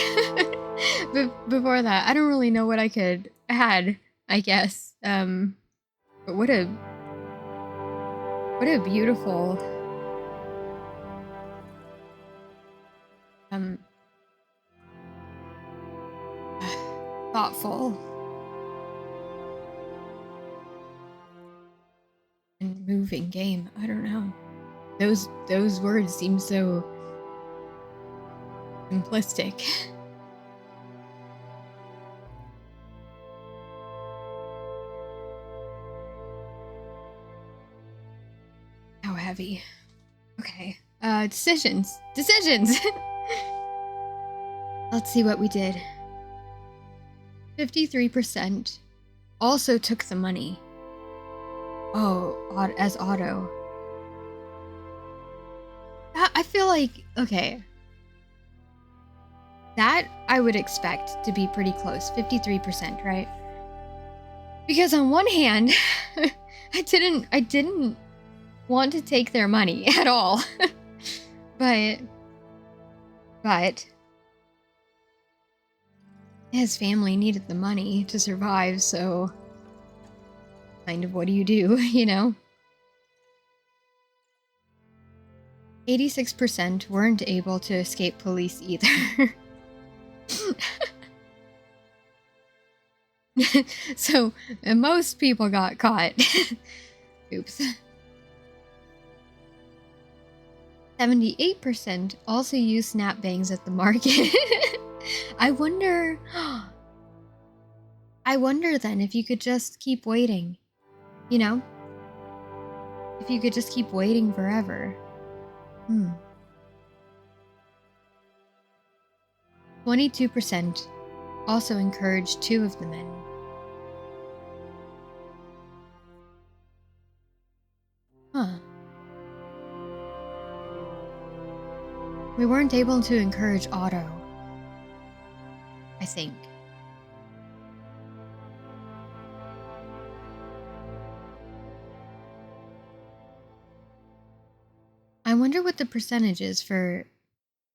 Before that, I don't really know what I could add, I guess. But what a beautiful thoughtful and moving game. I don't know. Those words seem so simplistic. How heavy. Okay. Decisions. Decisions! Let's see what we did. 53% also took the money. Oh, as auto. I feel like, okay. That I would expect to be pretty close. 53%, right? Because on one hand, I didn't want to take their money at all. but his family needed the money to survive, so kind of what do, you know? 86% weren't able to escape police either. So most people got caught. Oops. 78% also use snap bangs at the market. I wonder then if you could just keep waiting, you know? If you could just keep waiting forever. 22% also encouraged 2 of the men. Huh. We weren't able to encourage Otto, I think. I wonder what the percentage is for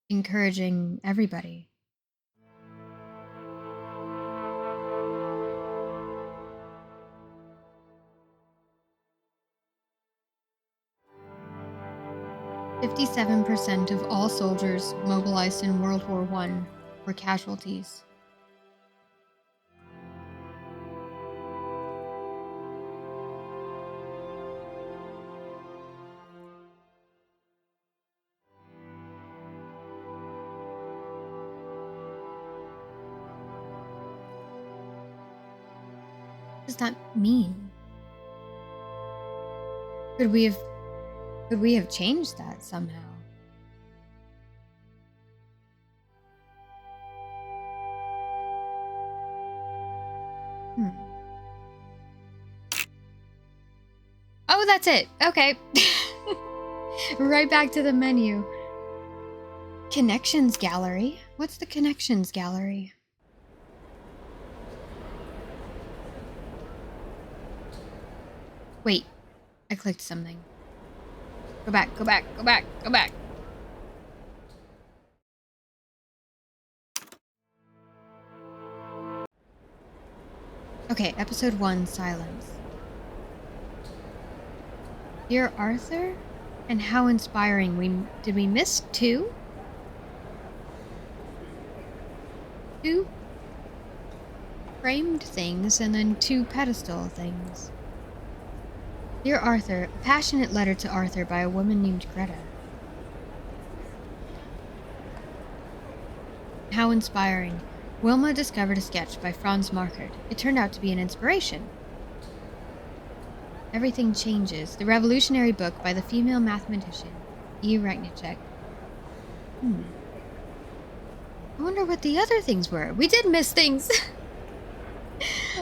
encouraging everybody. %57% of all soldiers mobilized in World War I were casualties. What does that mean? Could we have changed that somehow? Oh, that's it. Okay. Right back to the menu. Connections gallery. What's the connections gallery? Wait, I clicked something. Go back, go back, go back, go back. Okay, episode 1, silence. Dear Arthur? And how inspiring. Did we miss 2? 2 framed things and then 2 pedestal things. Dear Arthur, a passionate letter to Arthur by a woman named Greta. How inspiring. Wilma discovered a sketch by Franz Markert. It turned out to be an inspiration. Everything Changes. The revolutionary book by the female mathematician, MiiraculousSushii. I wonder what the other things were. We did miss things.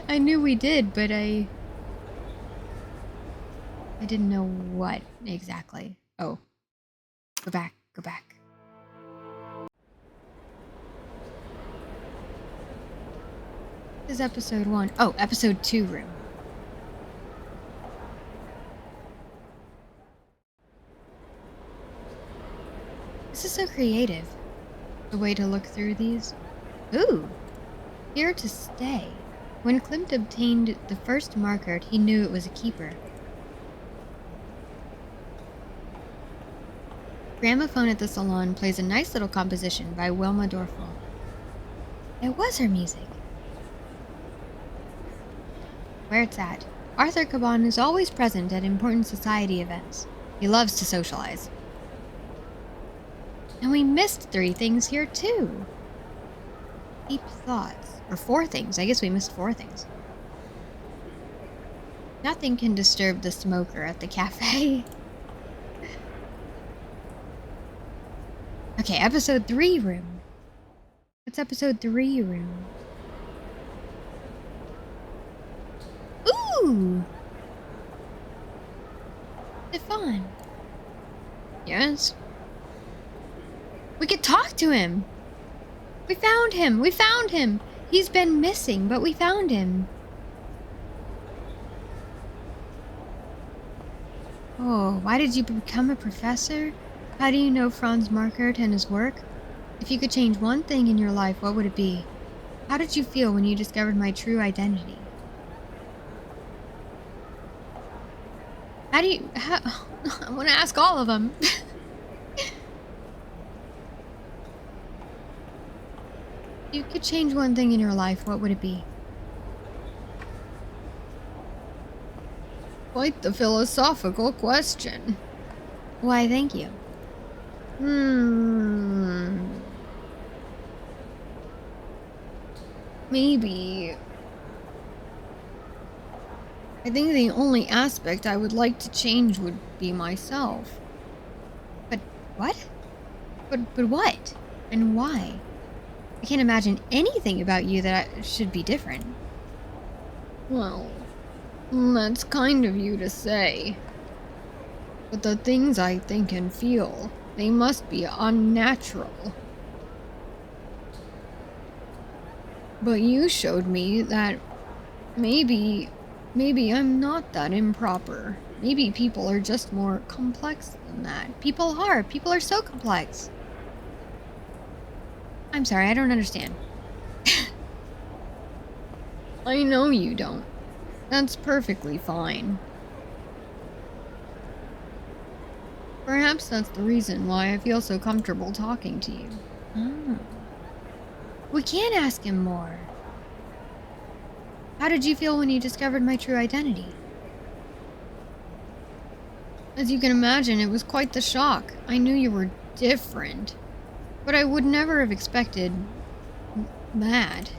I knew we did, but I didn't know what exactly. Oh. Go back, go back. This is episode 1. Oh, episode 2 room. This is so creative. a way to look through these. Ooh! Here to stay. When Klimt obtained the first marker, he knew it was a keeper. Gramophone at the salon plays a nice little composition by Wilma Dorfel. It was her music. Where it's at. Arthur Caban is always present at important society events. He loves to socialize. And we missed 3 things here too. Deep thoughts. Or 4 things. I guess we missed 4 things. Nothing can disturb the smoker at the cafe. Okay, episode 3 room. What's episode 3 room? Ooh! Stefan. Yes? We could talk to him! We found him! We found him! He's been missing, but we found him. Oh, why did you become a professor? How do you know Franz Markert and his work? If you could change one thing in your life, what would it be? How did you feel when you discovered my true identity? I want to ask all of them. If you could change one thing in your life, what would it be? Quite the philosophical question. Why, thank you. Maybe. I think the only aspect I would like to change would be myself. But what? But what? And why? I can't imagine anything about you that should be different. Well, that's kind of you to say. But the things I think and feel, they must be unnatural. But you showed me that maybe I'm not that improper. Maybe people are just more complex than that. People are so complex. I'm sorry, I don't understand. I know you don't. That's perfectly fine. Perhaps that's the reason why I feel so comfortable talking to you. Oh. We can ask him more. How did you feel when you discovered my true identity? As you can imagine, it was quite the shock. I knew you were different, but I would never have expected that.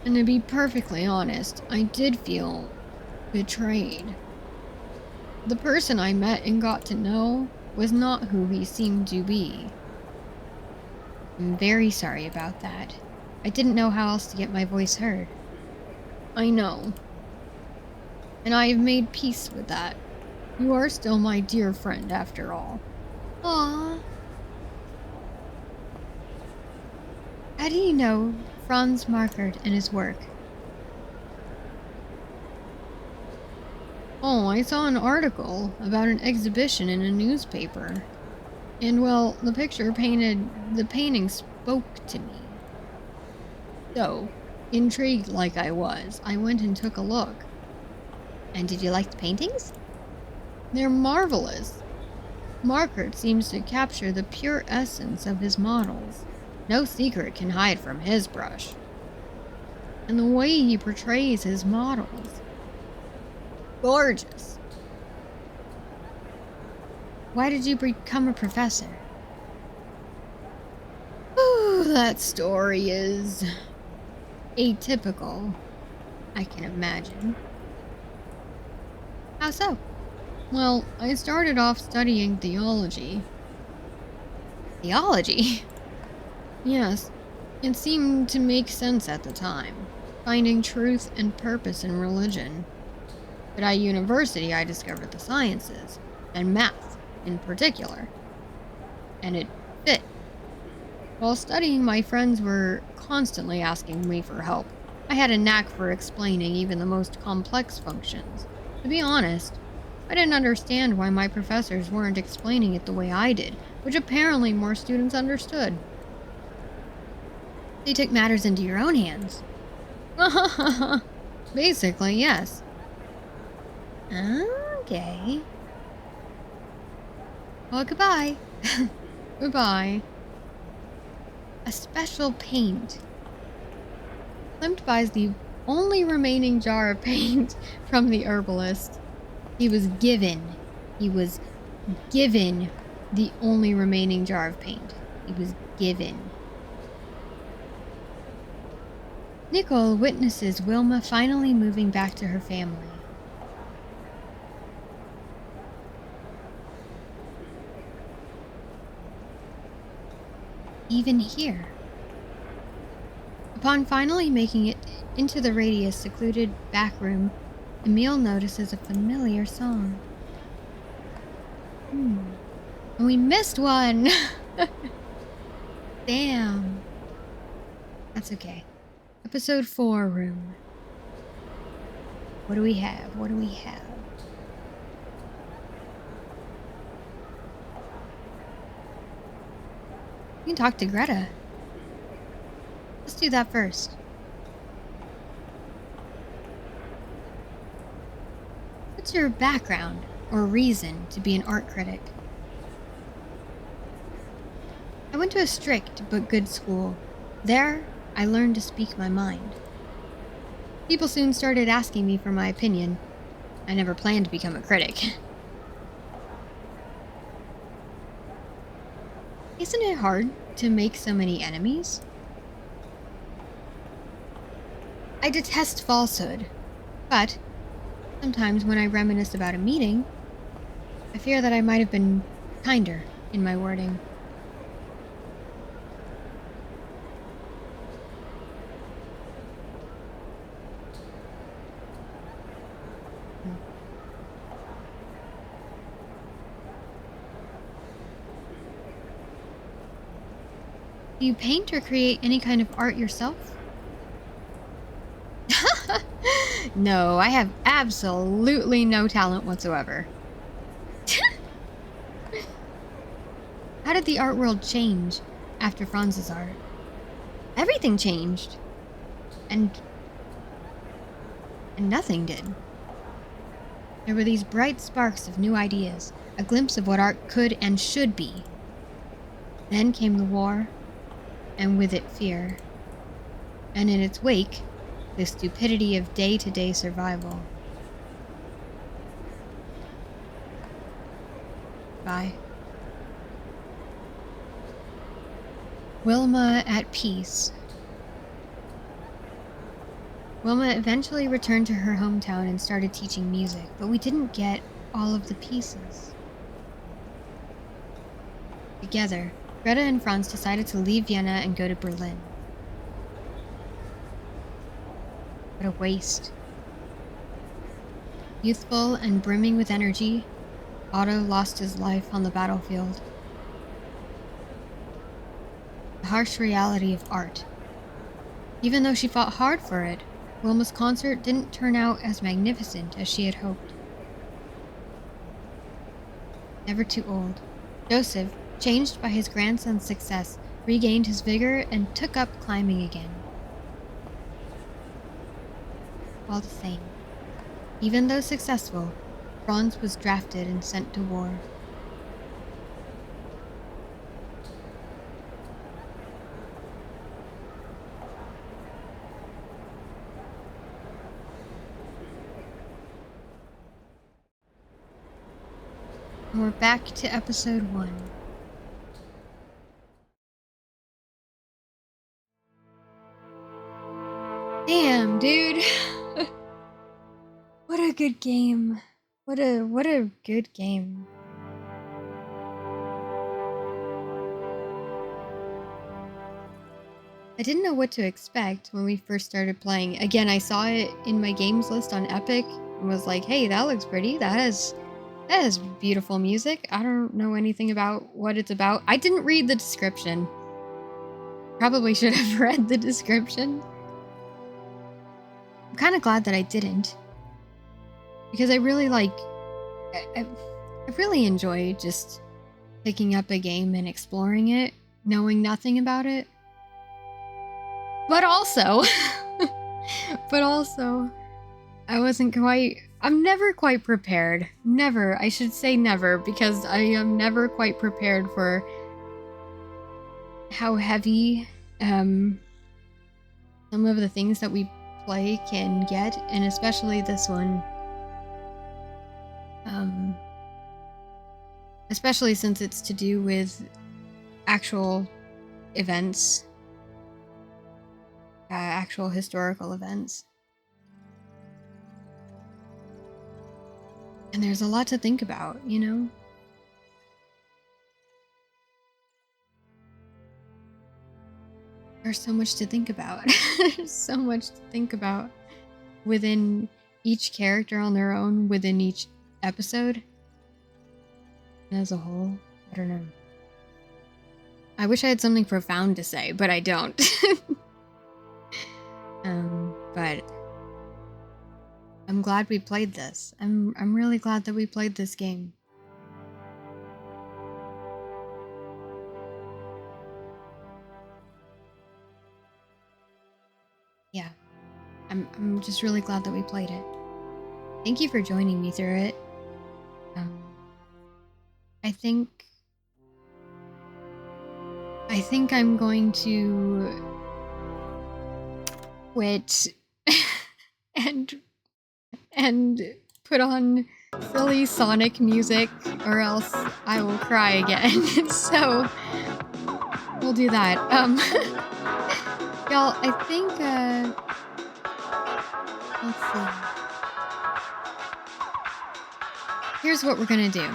And to be perfectly honest, I did feel betrayed. The person I met and got to know was not who he seemed to be. I'm very sorry about that. I didn't know how else to get my voice heard. I know. And I have made peace with that. You are still my dear friend after all. Aww. How do you know Franz Markert and his work? Oh, I saw an article about an exhibition in a newspaper. And well, the painting spoke to me. So, intrigued like I was, I went and took a look. And did you like the paintings? They're marvelous. Markert seems to capture the pure essence of his models. No secret can hide from his brush. And the way he portrays his models. Gorgeous. Why did you become a professor? Ooh, that story is atypical, I can imagine. How so? Well, I started off studying theology. Theology? Yes, it seemed to make sense at the time, finding truth and purpose in religion. But at university I discovered the sciences, and math in particular. And it fit. While studying, my friends were constantly asking me for help. I had a knack for explaining even the most complex functions. To be honest, I didn't understand why my professors weren't explaining it the way I did, which apparently more students understood. They took matters into your own hands. Basically, yes. Okay. Well, goodbye. Goodbye. A special paint. Klimt buys the only remaining jar of paint from the herbalist. He was given the only remaining jar of paint. He was given. Nicole witnesses Wilma finally moving back to her family. Even here. Upon finally making it into the radius secluded back room, Emil notices a familiar song. And we missed one! Damn. That's okay. Episode 4 room. What do we have? What do we have? We can talk to Greta. Let's do that first. What's your background or reason to be an art critic? I went to a strict but good school. There, I learned to speak my mind. People soon started asking me for my opinion. I never planned to become a critic. Isn't it hard to make so many enemies? I detest falsehood, but sometimes when I reminisce about a meeting, I fear that I might have been kinder in my wording. Do you paint or create any kind of art yourself? No, I have absolutely no talent whatsoever. How did the art world change after Franz's art? Everything changed. And nothing did. There were these bright sparks of new ideas, a glimpse of what art could and should be. Then came the war, and with it fear. And in its wake, the stupidity of day-to-day survival. Bye. Wilma at peace. Wilma eventually returned to her hometown and started teaching music, but we didn't get all of the pieces. Together, Greta and Franz decided to leave Vienna and go to Berlin. What a waste. Youthful and brimming with energy, Otto lost his life on the battlefield. The harsh reality of art. Even though she fought hard for it, Wilma's concert didn't turn out as magnificent as she had hoped. Never too old, Joseph, changed by his grandson's success, regained his vigor and took up climbing again. All the same, even though successful, Franz was drafted and sent to war. And we're back to episode 1. Damn, dude. What a good game. What a good game. I didn't know what to expect when we first started playing. Again, I saw it in my games list on Epic and was like, hey, that looks pretty. That is beautiful music. I don't know anything about what it's about. I didn't read the description. Probably should have read the description. I'm kind of glad that I didn't. Because I really I really enjoy just picking up a game and exploring it, knowing nothing about it. But also, I'm never quite prepared. Never, I should say never, because I am never quite prepared for how heavy some of the things that we play can get, and especially this one. Especially since it's to do with actual events, actual historical events. And there's a lot to think about, you know? There's so much to think about. There's so much to think about within each character on their own, within each episode. And as a whole, I don't know. I wish I had something profound to say, but I don't. But I'm glad we played this. I'm really glad that we played this game. Yeah. I'm just really glad that we played it. Thank you for joining me through it. I think I'm going to quit and put on silly Sonic music, or else I will cry again. So we'll do that. Y'all, I think let's see. Here's what we're gonna do.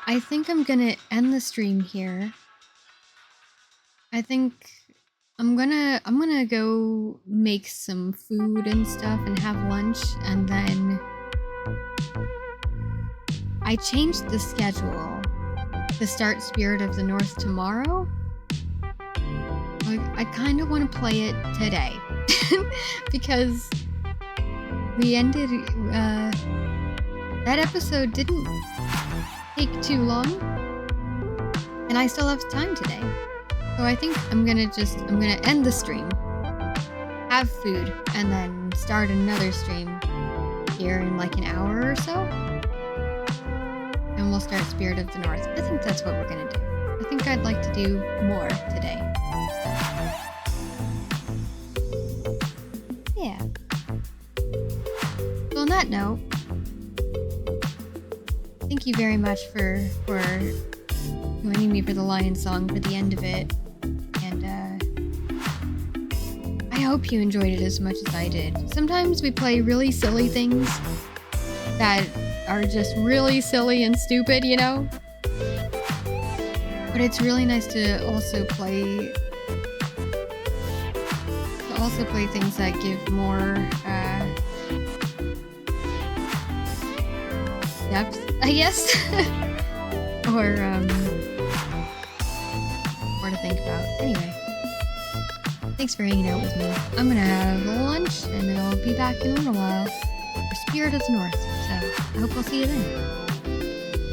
I think I'm gonna end the stream here. I think I'm gonna go make some food and stuff and have lunch, and then I changed the schedule to start Spirit of the North tomorrow. I kind of want to play it today because we ended that episode didn't take too long, and I still have time today. So I think I'm gonna end the stream, have food, and then start another stream here in like an hour or so. And we'll start Spirit of the North. I think that's what we're gonna do. I think I'd like to do more today. Yeah. So on that note, thank you very much for joining me for the Lion Song for the end of it. I hope you enjoyed it as much as I did. Sometimes we play really silly things that are just really silly and stupid, you know? But it's really nice to also play things that give more depth, I guess. or to think about. Anyway. Thanks for hanging out with me. I'm gonna have lunch, and then I'll be back in a little while for Spirit of the North. So I hope I'll see you then.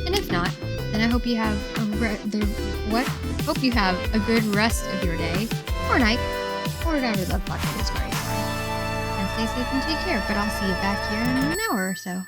And if not, then I hope you have Hope you have a good rest of your day or night or whatever the fuck it is where you are. And stay safe and take care. But I'll see you back here in an hour or so.